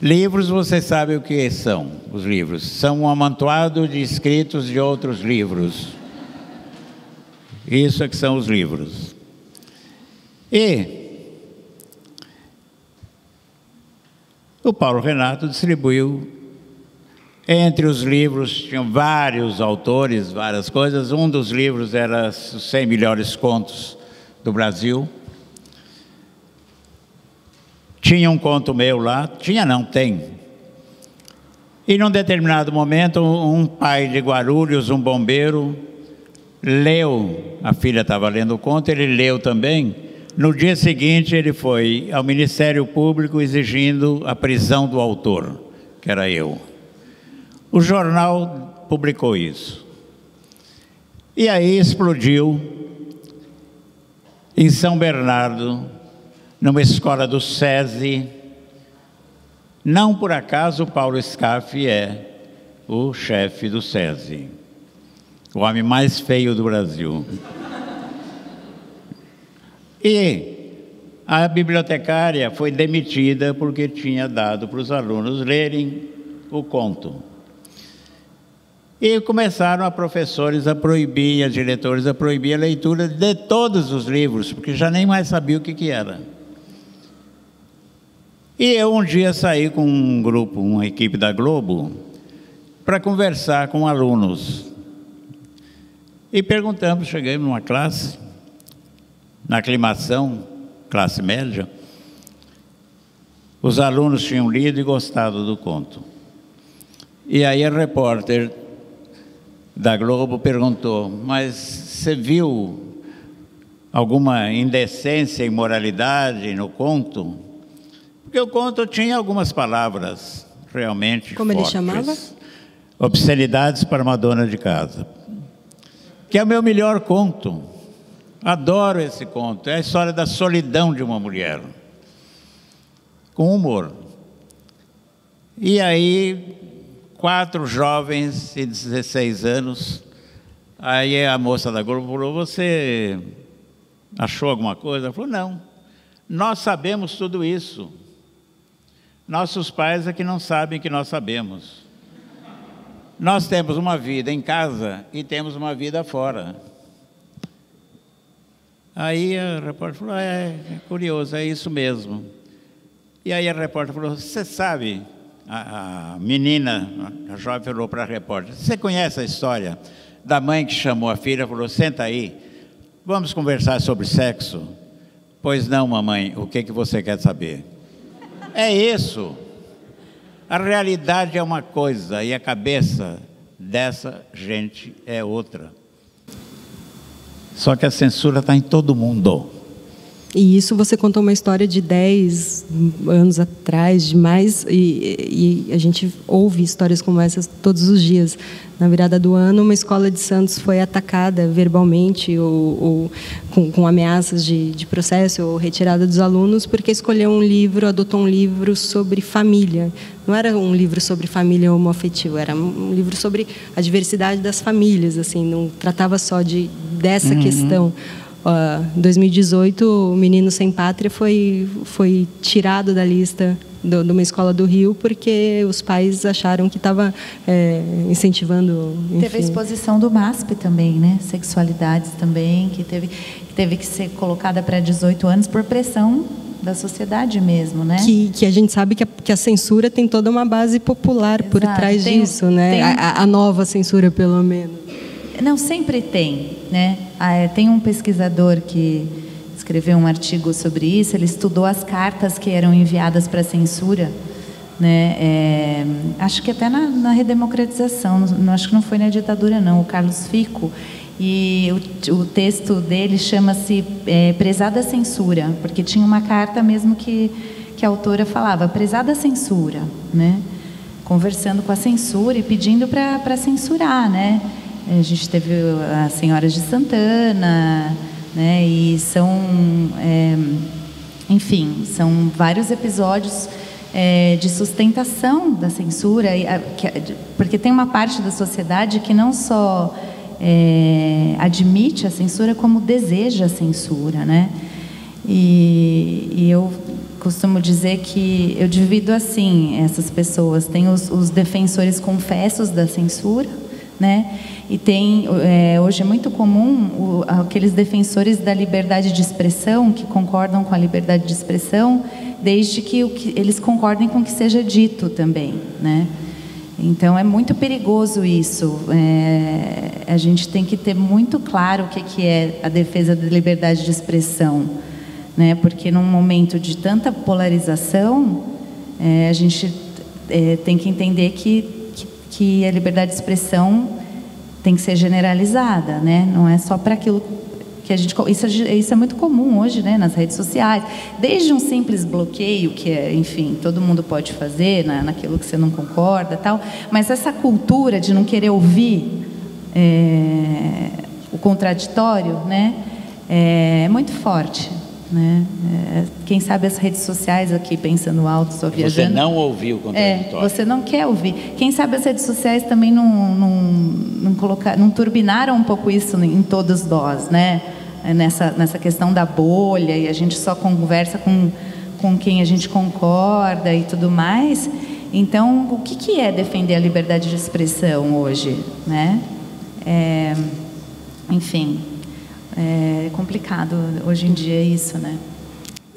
Livros, você sabe o que são os livros. São um amontoado de escritos de outros livros. Isso é que são os livros. E o Paulo Renato distribuiu, entre os livros, tinham vários autores, várias coisas. Um dos livros era os 100 melhores contos do Brasil. Tinha um conto meu lá, tinha não, tem. E num determinado momento, um pai de Guarulhos, um bombeiro, leu, a filha estava lendo o conto, ele leu também. No dia seguinte, ele foi ao Ministério Público exigindo a prisão do autor, que era eu. O jornal publicou isso. E aí explodiu em São Bernardo, numa escola do SESI. Não por acaso o Paulo Scaff é o chefe do SESI, o homem mais feio do Brasil. E a bibliotecária foi demitida porque tinha dado para os alunos lerem o conto. E começaram a professores a proibir, a diretores a proibir a leitura de todos os livros, porque já nem mais sabia o que era. E eu um dia saí com um grupo, uma equipe da Globo, para conversar com alunos. E perguntamos, chegamos numa classe, na aclimação, classe média, os alunos tinham lido e gostado do conto. E aí a repórter da Globo perguntou, mas você viu alguma indecência e imoralidade no conto? Porque o conto tinha algumas palavras realmente Como fortes. ele chamava? Obscenidades para uma dona de casa. Que é o meu melhor conto. Adoro esse conto. É a história da solidão de uma mulher. com humor. E aí, 4 jovens de 16 anos, aí a moça da Globo falou, você achou alguma coisa? Ela falou, não, nós sabemos tudo isso. Nossos pais é que não sabem que nós sabemos. Nós temos uma vida em casa e temos uma vida fora. Aí a repórter falou, é curioso, é isso mesmo. E aí a repórter falou, você sabe, a menina, a jovem falou para a repórter, você conhece a história da mãe que chamou a filha e falou, senta aí, vamos conversar sobre sexo? Pois não, mamãe, o que você quer saber? É isso. A realidade é uma coisa e a cabeça dessa gente é outra. Só que a censura está em todo mundo. E isso você contou uma história de 10 anos atrás, demais, e a gente ouve histórias como essas todos os dias. Na virada do ano, uma escola de Santos foi atacada verbalmente ou com ameaças de processo ou retirada dos alunos porque escolheu um livro, adotou um livro sobre família. Não era um livro sobre família homoafetiva, era um livro sobre a diversidade das famílias, assim, não tratava só dessa questão. Em 2018, o Menino Sem Pátria foi tirado da lista de uma escola do Rio porque os pais acharam que estava incentivando. Enfim. Teve a exposição do MASP também, né? Sexualidades também, que teve que ser colocada para 18 anos por pressão da sociedade mesmo, né? Que a gente sabe que a censura tem toda uma base popular. Exato. Por trás disso, né? A nova censura, pelo menos. Não, sempre tem, né? Tem um pesquisador que escreveu um artigo sobre isso, ele estudou as cartas que eram enviadas para a censura, né? Acho que até na redemocratização, acho que não foi na ditadura não, o Carlos Fico, e o texto dele chama-se Prezada Censura, porque tinha uma carta mesmo que a autora falava, prezada censura, né? Conversando com a censura e pedindo para censurar, né? A gente teve as Senhoras de Santana, né? E enfim, são vários episódios de sustentação da censura, porque tem uma parte da sociedade que não só admite a censura, como deseja a censura, né? E eu costumo dizer que eu divido assim essas pessoas. Tem os defensores confessos da censura, né? E tem, hoje é muito comum aqueles defensores da liberdade de expressão, que concordam com a liberdade de expressão, desde que eles concordem com o que seja dito também, né? Então, é muito perigoso isso. A gente tem que ter muito claro o que é a defesa da liberdade de expressão, né? Porque num momento de tanta polarização, a gente tem que entender que a liberdade de expressão tem que ser generalizada, né? Não é só para aquilo que a gente... Isso é muito comum hoje, né? Nas redes sociais. Desde um simples bloqueio, que enfim, todo mundo pode fazer, naquilo que você não concorda, tal. Mas essa cultura de não querer ouvir o contraditório, né? É muito forte, né? Quem sabe as redes sociais aqui, pensando alto, só viajando... Você não ouviu o contraditório. Você não quer ouvir. Quem sabe as redes sociais também não turbinaram um pouco isso em todos nós, né? Nessa questão da bolha, e a gente só conversa com quem a gente concorda e tudo mais. Então, o que é defender a liberdade de expressão hoje, né? Enfim... É complicado hoje em dia isso, né?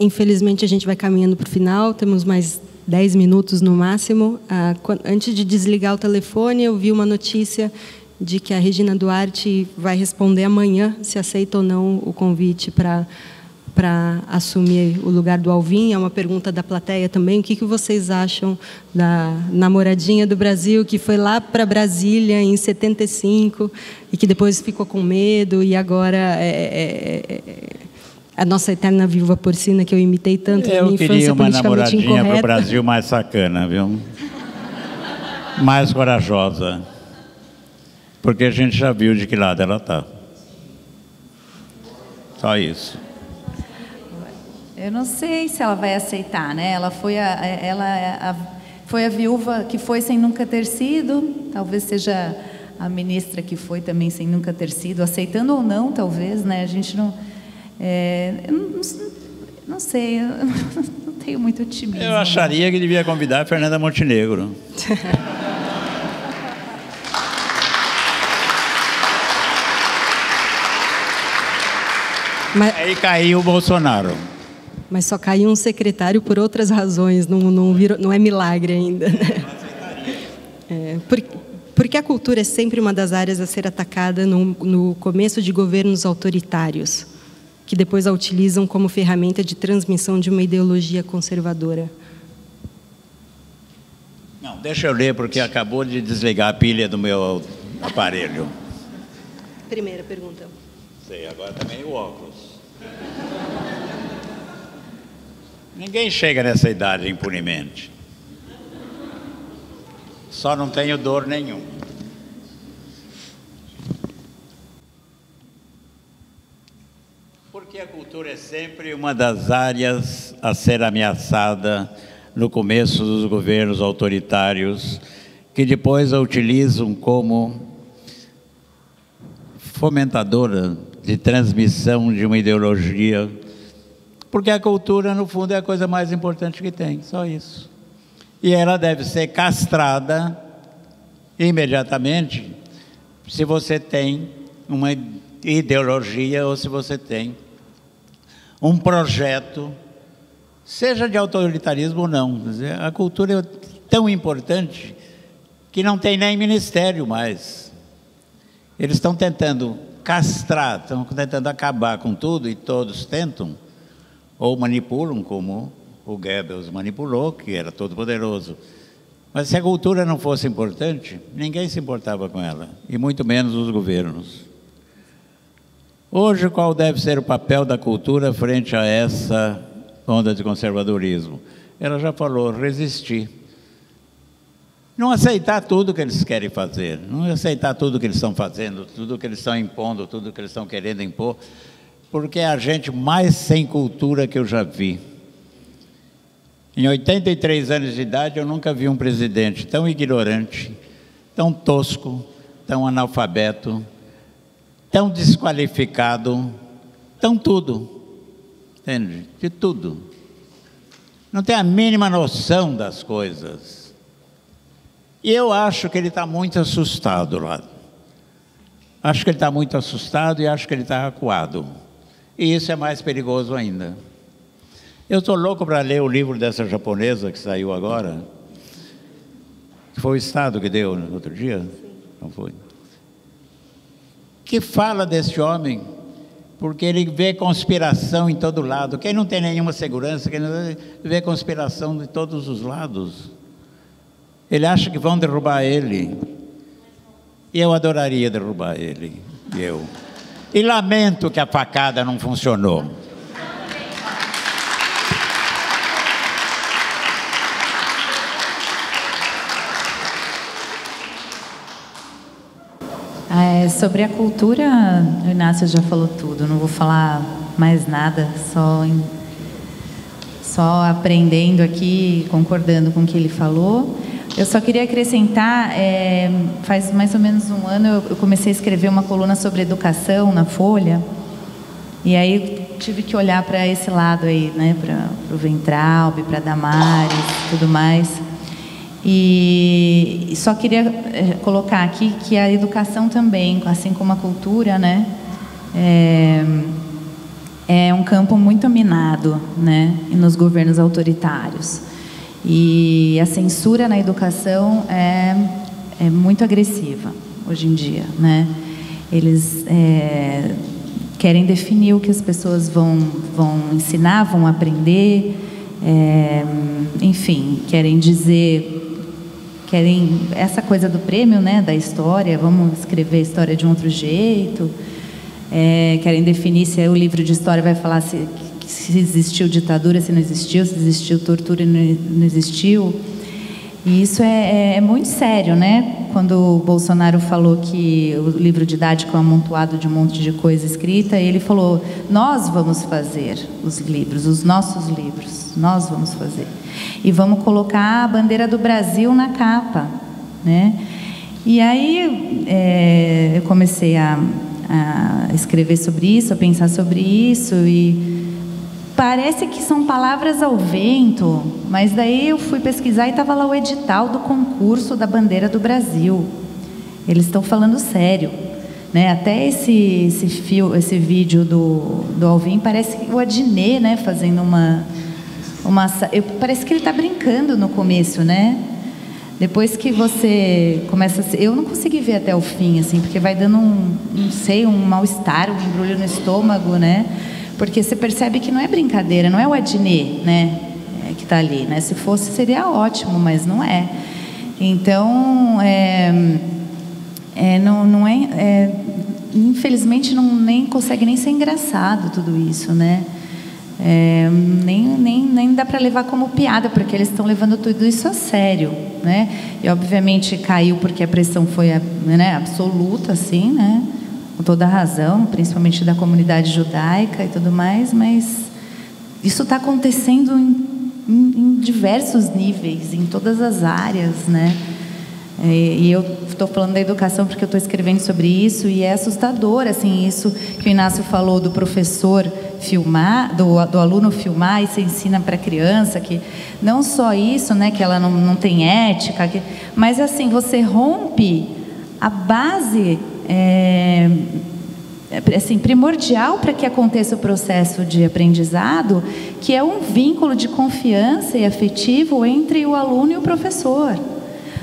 Infelizmente, a gente vai caminhando para o final, temos mais 10 minutos no máximo. Antes de desligar o telefone, eu vi uma notícia de que a Regina Duarte vai responder amanhã se aceita ou não o convite para assumir o lugar do Alvim. É uma pergunta da plateia também. O que vocês acham da namoradinha do Brasil, que foi lá para Brasília em 75 e que depois ficou com medo e agora a nossa eterna viúva porcina, que eu imitei tanto na minha infância, politicamente incorreta. Eu queria uma namoradinha para o Brasil mais sacana, viu? Mais corajosa. Porque a gente já viu de que lado ela está. Só isso. Eu não sei se ela vai aceitar, né? Ela foi a viúva que foi sem nunca ter sido, talvez seja a ministra que foi também sem nunca ter sido, aceitando ou não, talvez, né? A gente não... eu não sei, eu não tenho muito otimismo. Eu acharia que devia convidar a Fernanda Montenegro. Aí caiu o Bolsonaro. Mas só caiu um secretário por outras razões, não é milagre ainda. Né? Porque a cultura é sempre uma das áreas a ser atacada no começo de governos autoritários, que depois a utilizam como ferramenta de transmissão de uma ideologia conservadora. Não, deixa eu ler, porque acabou de desligar a pilha do meu aparelho. Primeira pergunta. Sei, agora também o óculos. Ninguém chega nessa idade impunemente. Só não tenho dor nenhuma. Porque a cultura é sempre uma das áreas a ser ameaçada no começo dos governos autoritários, que depois a utilizam como fomentadora de transmissão de uma ideologia. Porque a cultura, no fundo, é a coisa mais importante que tem, só isso. E ela deve ser castrada imediatamente se você tem uma ideologia ou se você tem um projeto, seja de autoritarismo ou não. A cultura é tão importante que não tem nem ministério mais. Eles estão tentando castrar, estão tentando acabar com tudo, e todos tentam, ou manipulam, como o Goebbels manipulou, que era todo poderoso. Mas se a cultura não fosse importante, ninguém se importava com ela, e muito menos os governos. Hoje, qual deve ser o papel da cultura frente a essa onda de conservadorismo? Ela já falou, resistir. Não aceitar tudo que eles querem fazer, não aceitar tudo que eles estão fazendo, tudo que eles estão impondo, tudo que eles estão querendo impor, porque é a gente mais sem cultura que eu já vi. Em 83 anos de idade, eu nunca vi um presidente tão ignorante, tão tosco, tão analfabeto, tão desqualificado, tão tudo, entende? De tudo. Não tem a mínima noção das coisas. E eu acho que ele está muito assustado lá. Acho que ele está muito assustado e acho que ele está acuado. E isso é mais perigoso ainda. Eu estou louco para ler o livro dessa japonesa que saiu agora. Foi o Estado que deu no outro dia? Sim. Não foi? Que fala desse homem, porque ele vê conspiração em todo lado. Quem não tem nenhuma segurança, quem não vê conspiração de todos os lados. Ele acha que vão derrubar ele. E eu adoraria derrubar ele. E lamento que a facada não funcionou. Sobre a cultura, o Inácio já falou tudo, não vou falar mais nada, só aprendendo aqui, concordando com o que ele falou. Eu só queria acrescentar, faz mais ou menos um ano eu comecei a escrever uma coluna sobre educação na Folha, e aí tive que olhar para esse lado aí, né, para o Weintraub, para Damares, tudo mais. E só queria colocar aqui que a educação também, assim como a cultura, né, é um campo muito minado, né, nos governos autoritários. E a censura na educação é muito agressiva hoje em dia, né? Eles querem definir o que as pessoas vão ensinar, vão aprender, enfim, querem essa coisa do prêmio, né, da história, vamos escrever a história de um outro jeito, querem definir se o livro de história vai falar se existiu ditadura, se não existiu, se existiu tortura e não existiu. E isso é muito sério, né? Quando o Bolsonaro falou que o livro didático é um amontoado de um monte de coisa escrita, ele falou: nós vamos fazer os livros, os nossos livros, nós vamos fazer. E vamos colocar a bandeira do Brasil na capa, né? E aí eu comecei a escrever sobre isso, a pensar sobre isso, e parece que são palavras ao vento, mas daí eu fui pesquisar e estava lá o edital do concurso da bandeira do Brasil. Eles estão falando sério, né? Até esse vídeo do Alvim parece o Adnet, né? Fazendo parece que ele está brincando no começo, né? Depois que você começa a... Eu não consegui ver até o fim, assim, porque vai dando um mal-estar, um embrulho no estômago, né? Porque você percebe que não é brincadeira, não é o Adnet, né, que está ali, né? Se fosse, seria ótimo, mas não é. Então, infelizmente, nem consegue nem ser engraçado tudo isso, né? Nem dá para levar como piada, porque eles estão levando tudo isso a sério, né? E, obviamente, caiu porque a pressão foi, né, absoluta, assim, né? Com toda a razão, principalmente da comunidade judaica e tudo mais, mas isso está acontecendo em diversos níveis, em todas as áreas, né? E eu estou falando da educação porque eu estou escrevendo sobre isso, e é assustador, assim, isso que o Inácio falou do professor filmar, do aluno filmar, e se ensina para a criança que não só isso, né, que ela não tem ética, mas assim, você rompe a base assim, primordial para que aconteça o processo de aprendizado, que é um vínculo de confiança e afetivo entre o aluno e o professor.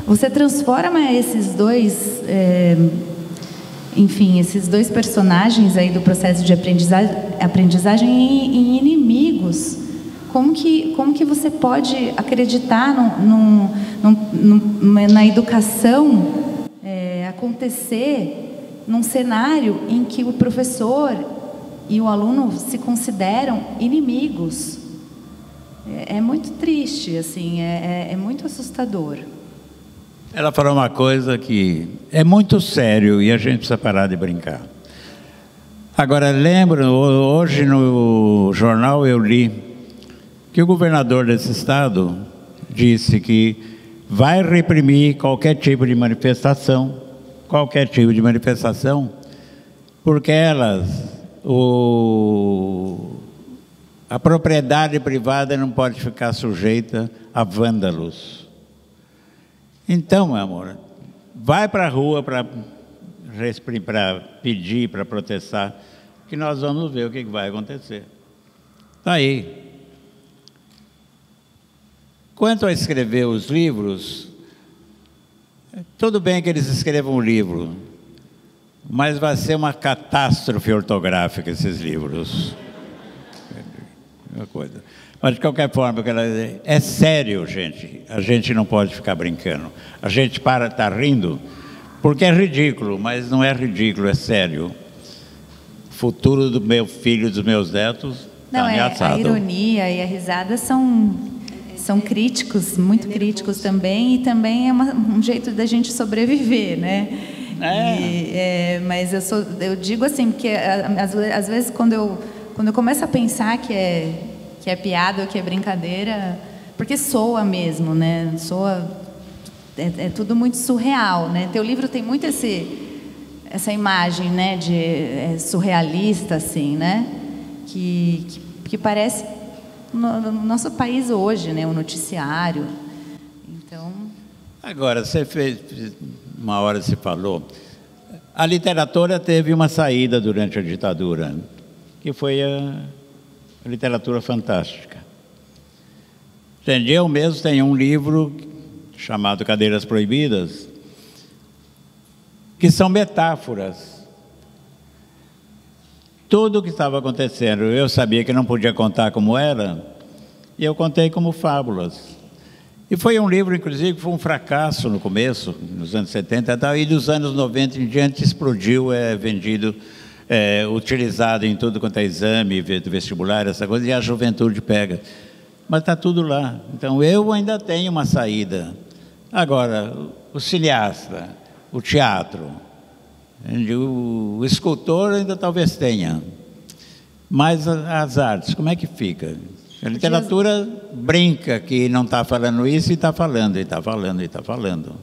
Você transforma esses dois, esses dois personagens aí do processo de aprendizagem em inimigos. Como que você pode acreditar na educação acontecer num cenário em que o professor e o aluno se consideram inimigos? É muito triste, assim, é muito assustador. Ela falou uma coisa que é muito sério e a gente precisa parar de brincar. Agora, lembro, hoje no jornal eu li que o governador desse estado disse que vai reprimir qualquer tipo de manifestação, porque a propriedade privada não pode ficar sujeita a vândalos. Então, meu amor, vai para a rua para pedir, para protestar, que nós vamos ver o que vai acontecer. Está aí. Quanto a escrever os livros, tudo bem que eles escrevam um livro, mas vai ser uma catástrofe ortográfica esses livros. Uma coisa. Mas, de qualquer forma, é sério, gente. A gente não pode ficar brincando. A gente está rindo, porque é ridículo, mas não é ridículo, é sério. O futuro do meu filho e dos meus netos está ameaçado. A ironia e a risada são críticos, muito críticos também, e também é um jeito da gente sobreviver, né? Mas eu digo assim, porque às vezes quando eu começo a pensar que é piada ou que é brincadeira, porque soa mesmo, né? É tudo muito surreal, né? Teu livro tem muito essa imagem, né, de surrealista, assim, né? Que parece no nosso país hoje, né? O noticiário. Então... Agora, uma hora você falou, a literatura teve uma saída durante a ditadura, que foi a literatura fantástica. Gente, eu mesmo tenho um livro chamado Cadeiras Proibidas, que são metáforas. Tudo o que estava acontecendo, eu sabia que não podia contar como era, e eu contei como fábulas. E foi um livro, inclusive, que foi um fracasso no começo, nos anos 70 e tal, e dos anos 90 em diante explodiu, vendido, utilizado em tudo quanto é exame, vestibular, essa coisa, e a juventude pega. Mas está tudo lá. Então, eu ainda tenho uma saída Agora, o cineasta, o teatro, o escultor ainda talvez tenha. Mas as artes, como é que fica? A literatura brinca que não está falando isso e está falando, e está falando, e está falando.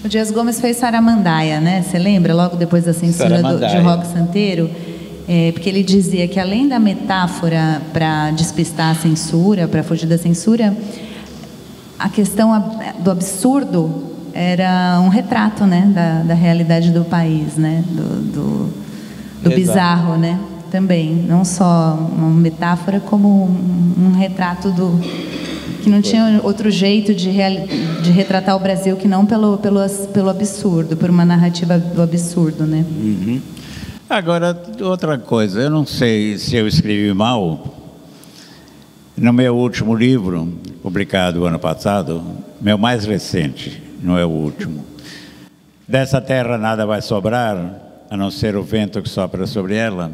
O Dias Gomes fez Saramandaia, né? Você lembra? Logo depois da censura de Roque Santeiro. Porque ele dizia que, além da metáfora para despistar a censura, para fugir da censura, a questão do absurdo era um retrato, né? Da realidade do país, né? Do bizarro, né? Também, não só uma metáfora, como um retrato que não tinha outro jeito de retratar o Brasil que não pelo absurdo, por uma narrativa do absurdo, né? Uhum. Agora, outra coisa, eu não sei se eu escrevi mal. No meu último livro, publicado ano passado, meu mais recente, não é o último, Dessa terra nada vai sobrar, a não ser o vento que sopra sobre ela.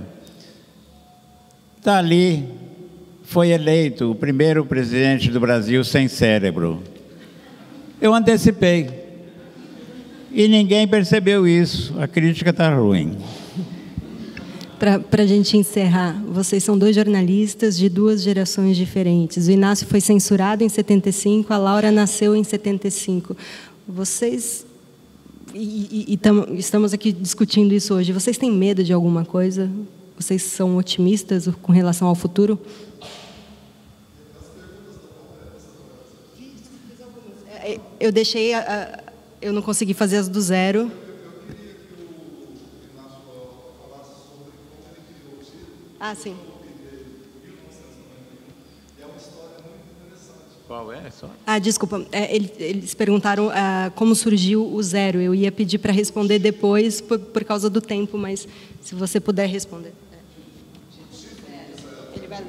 Está ali, foi eleito o primeiro presidente do Brasil sem cérebro. Eu antecipei. E ninguém percebeu isso. A crítica está ruim. Para a gente encerrar, vocês são dois jornalistas de duas gerações diferentes. O Inácio foi censurado em 75, a Laura nasceu em 75. Vocês, estamos aqui discutindo isso hoje, vocês têm medo de alguma coisa? Vocês são otimistas com relação ao futuro? Eu deixei, eu não consegui fazer as do zero. Ah, sim. Qual é? Desculpa. Eles perguntaram como surgiu o zero. Eu ia pedir para responder depois por causa do tempo, mas se você puder responder. Ele vai...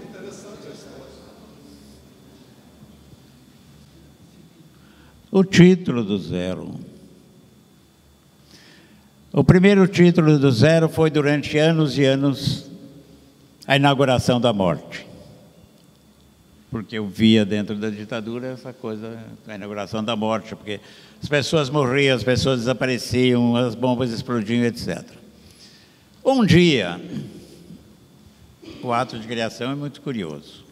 O título do zero. O primeiro título do zero foi durante anos e anos a inauguração da morte. Porque eu via dentro da ditadura essa coisa, a inauguração da morte, porque as pessoas morriam, as pessoas desapareciam, as bombas explodiam, etc. Um dia, o ato de criação é muito curioso.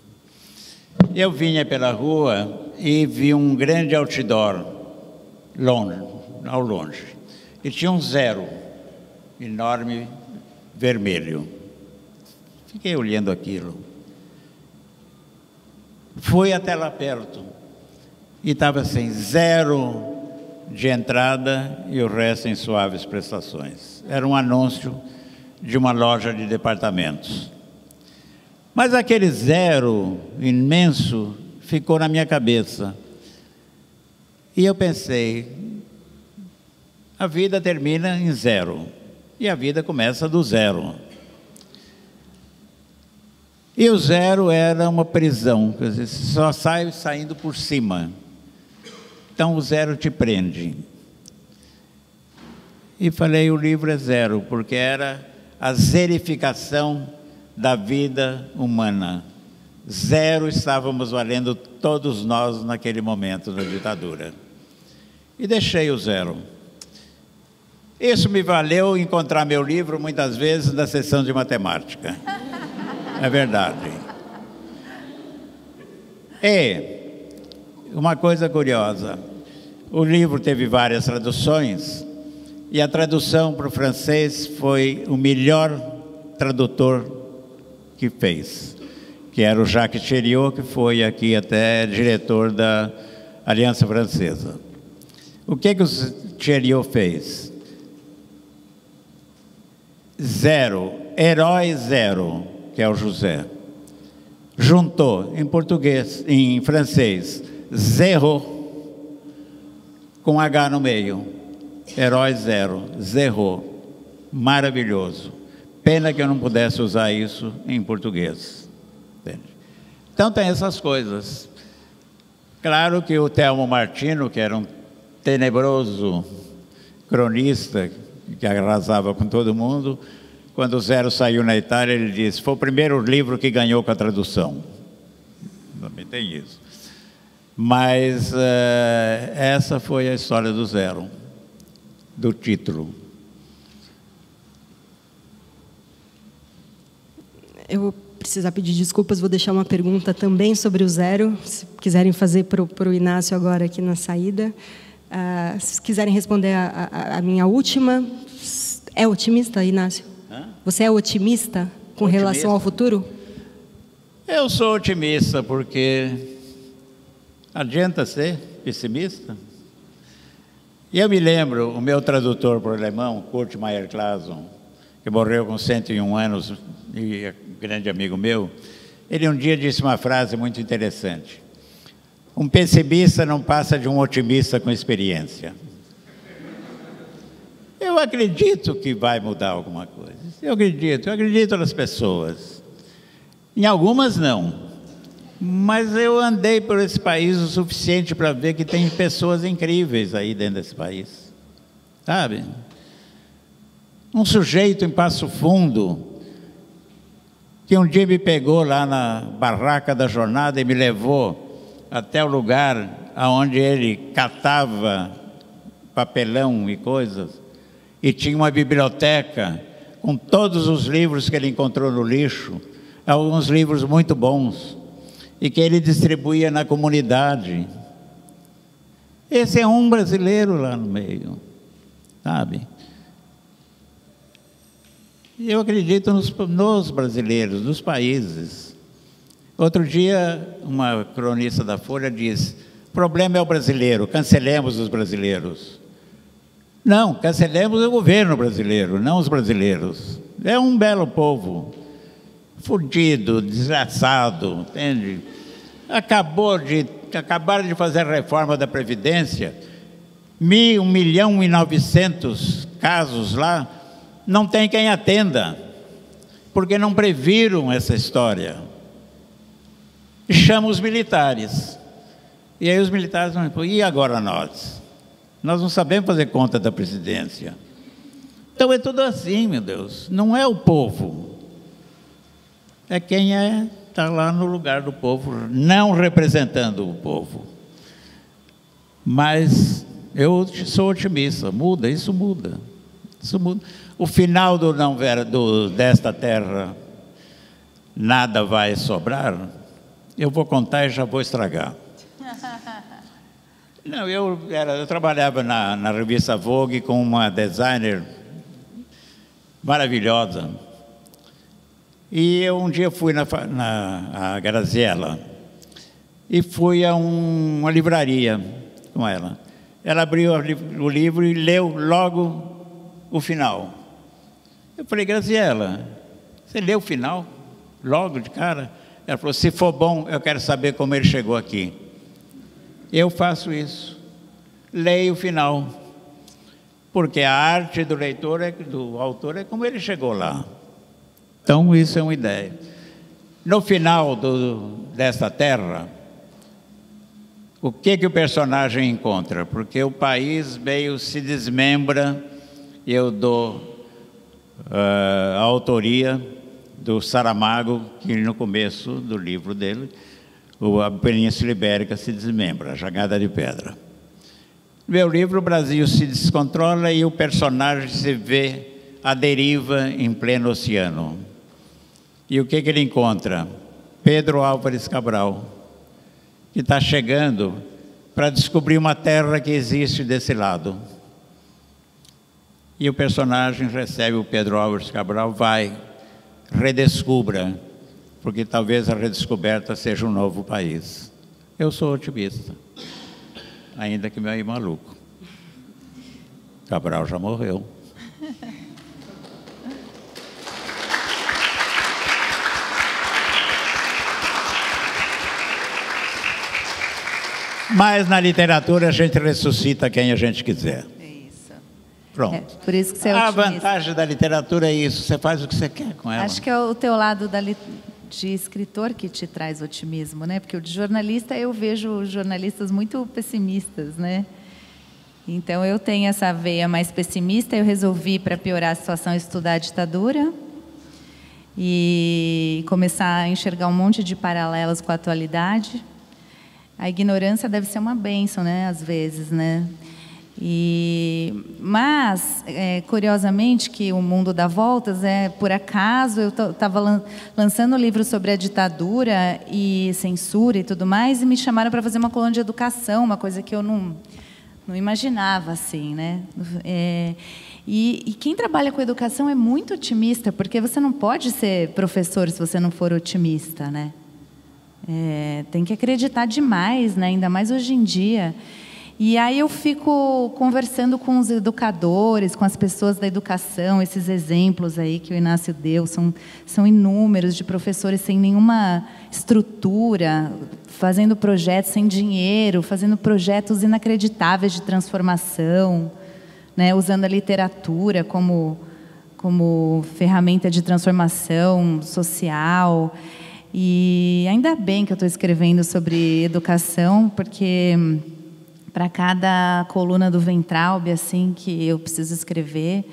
Eu vinha pela rua e vi um grande outdoor, ao longe, e tinha um zero, enorme, vermelho. Fiquei olhando aquilo. Fui até lá perto e estava assim, zero de entrada e o resto em suaves prestações. Era um anúncio de uma loja de departamentos. Mas aquele zero imenso ficou na minha cabeça. E eu pensei, a vida termina em zero e a vida começa do zero. E o zero era uma prisão, quer dizer, só sai saindo por cima. Então o zero te prende. E falei, o livro é zero, porque era a zerificação da vida humana. Zero estávamos valendo todos nós naquele momento da ditadura. E deixei o zero. Isso me valeu encontrar meu livro muitas vezes na sessão de matemática. É verdade. E uma coisa curiosa, o livro teve várias traduções e a tradução para o francês foi o melhor tradutor que fez, que era o Jacques Chériot, que foi aqui até diretor da Aliança Francesa. O que o Chériot fez? Zero, herói zero, que é o José, juntou em português, em francês, zero, com H no meio, herói zero, zero, maravilhoso. Pena que eu não pudesse usar isso em português. Entende? Então tem essas coisas. Claro que o Telmo Martino, que era um tenebroso cronista, que arrasava com todo mundo, quando o Zero saiu na Itália, ele disse, foi o primeiro livro que ganhou com a tradução. Também tem isso. Mas essa foi a história do Zero, do título. Eu vou precisar pedir desculpas, vou deixar uma pergunta também sobre o Zero, se quiserem fazer para o Inácio agora aqui na saída. Se quiserem responder a minha última, é otimista, Inácio? Você é otimista com relação ao futuro? Eu sou otimista, porque adianta ser pessimista? E eu me lembro, o meu tradutor para o alemão, Kurt Meyer-Clason, que morreu com 101 anos, e é grande amigo meu, ele um dia disse uma frase muito interessante: um pessimista não passa de um otimista com experiência. Eu acredito que vai mudar alguma coisa. Eu acredito nas pessoas. Em algumas não. Mas eu andei por esse país o suficiente para ver que tem pessoas incríveis aí dentro desse país. Sabe? Um sujeito em Passo Fundo, que um dia me pegou lá na barraca da jornada e me levou até o lugar onde ele catava papelão e coisas, e tinha uma biblioteca com todos os livros que ele encontrou no lixo, alguns livros muito bons, e que ele distribuía na comunidade. Esse é um brasileiro lá no meio, sabe? Eu acredito nos brasileiros, nos países. Outro dia, uma cronista da Folha diz: o problema é o brasileiro, cancelemos os brasileiros. Não, cancelemos o governo brasileiro, não os brasileiros. É um belo povo, fudido, desgraçado, entende? Acabaram de fazer a reforma da Previdência, 1.900.000 casos lá, não tem quem atenda, porque não previram essa história. E chamam os militares. E aí os militares vão, e agora nós? Nós não sabemos fazer conta da presidência. Então é tudo assim, meu Deus. Não é o povo. É quem está lá no lugar do povo, não representando o povo. Mas eu sou otimista. Muda, isso muda. Isso muda. O final desta terra, nada vai sobrar, eu vou contar e já vou estragar. Não, eu trabalhava na revista Vogue com uma designer maravilhosa. E eu um dia fui na Graziella e fui a uma livraria com ela. Ela abriu o livro e leu logo o final. Eu falei: Graziella, você leu o final logo de cara? Ela falou: se for bom, eu quero saber como ele chegou aqui. Eu faço isso, leio o final, porque a arte do leitor, do autor, é como ele chegou lá. Então isso é uma ideia. No final desta terra, o que o personagem encontra? Porque o país meio se desmembra, e eu dou a autoria do Saramago, que no começo do livro dele, a Península Ibérica se desmembra, a Jangada de Pedra. No meu livro, o Brasil se descontrola e o personagem se vê à deriva em pleno oceano. E o que ele encontra? Pedro Álvares Cabral, que está chegando para descobrir uma terra que existe desse lado. E o personagem recebe o Pedro Álvares Cabral, vai, redescubra, porque talvez a redescoberta seja um novo país. Eu sou otimista, ainda que meio maluco. Cabral já morreu. Mas na literatura a gente ressuscita quem a gente quiser. Pronto. Por isso que você é otimista. A vantagem da literatura é isso, você faz o que você quer com ela. Acho que é o teu lado de escritor que te traz otimismo, né? Porque o de jornalista, eu vejo jornalistas muito pessimistas, né? Então eu tenho essa veia mais pessimista, eu resolvi, para piorar a situação, estudar a ditadura e começar a enxergar um monte de paralelos com a atualidade. a ignorância deve ser uma bênção, né, às vezes, né? Mas, curiosamente, que o mundo dá voltas, por acaso, eu estava lançando um livro sobre a ditadura e censura e tudo mais, e me chamaram para fazer uma coluna de educação, uma coisa que eu não imaginava, assim, né? E quem trabalha com educação é muito otimista, porque você não pode ser professor se você não for otimista, né? Tem que acreditar demais, né? Ainda mais hoje em dia. E aí eu fico conversando com os educadores, com as pessoas da educação, esses exemplos aí que o Inácio deu, são inúmeros, de professores sem nenhuma estrutura, fazendo projetos sem dinheiro, fazendo projetos inacreditáveis de transformação, né, usando a literatura como ferramenta de transformação social. E ainda bem que eu estou escrevendo sobre educação, porque para cada coluna do Ventralbe, assim, que eu preciso escrever,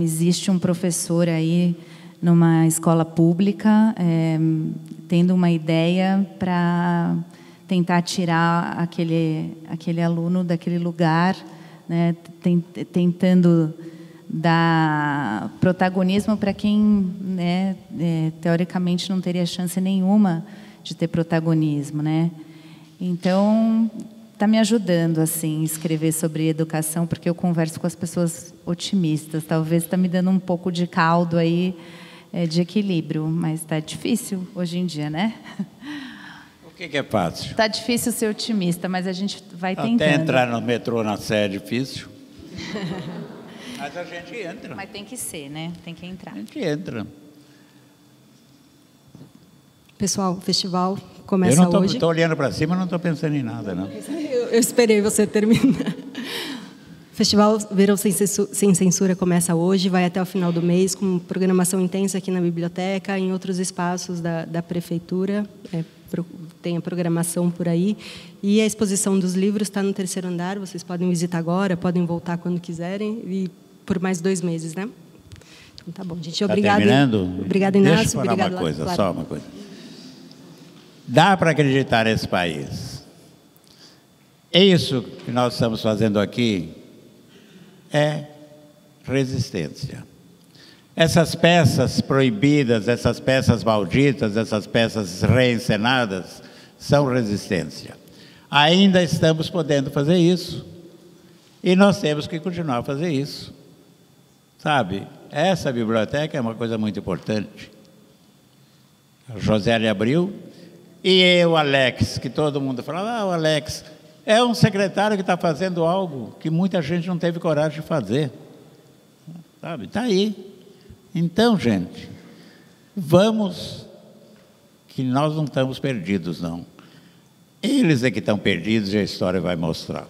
existe um professor aí numa escola pública tendo uma ideia para tentar tirar aquele aluno daquele lugar, né, tentando dar protagonismo para quem, né, teoricamente não teria chance nenhuma de ter protagonismo, né? Então, está me ajudando, assim, escrever sobre educação, porque eu converso com as pessoas otimistas. Talvez está me dando um pouco de caldo aí, de equilíbrio, mas está difícil hoje em dia, né? O que é fácil? Está difícil ser otimista, mas a gente vai tentando. Até entrar no metrô na Sé é difícil. Mas a gente entra. Mas tem que ser, né? Tem que entrar. A gente entra. Pessoal, o festival começa hoje. Eu estou olhando para cima, não estou pensando em nada, não. Eu esperei você terminar. O Festival Verão Sem Censura começa hoje, vai até o final do mês, com programação intensa aqui na biblioteca, em outros espaços da prefeitura. Tem a programação por aí. E a exposição dos livros está no 3º andar, vocês podem visitar agora, podem voltar quando quiserem, e por mais 2 meses, né? Então, tá bom, gente. Obrigada. Terminando? Obrigada, Inácio. Deixa eu falar obrigado, uma coisa, claro. só uma coisa. Dá para acreditar nesse país. Isso que nós estamos fazendo aqui é resistência. Essas peças proibidas, essas peças malditas, essas peças reencenadas, são resistência. Ainda estamos podendo fazer isso. E nós temos que continuar a fazer isso. Sabe, essa biblioteca é uma coisa muito importante. A Josélia abriu, e eu, Alex, que todo mundo fala, o Alex é um secretário que está fazendo algo que muita gente não teve coragem de fazer. Sabe, está aí. Então, gente, vamos, que nós não estamos perdidos, não. Eles é que estão perdidos e a história vai mostrar.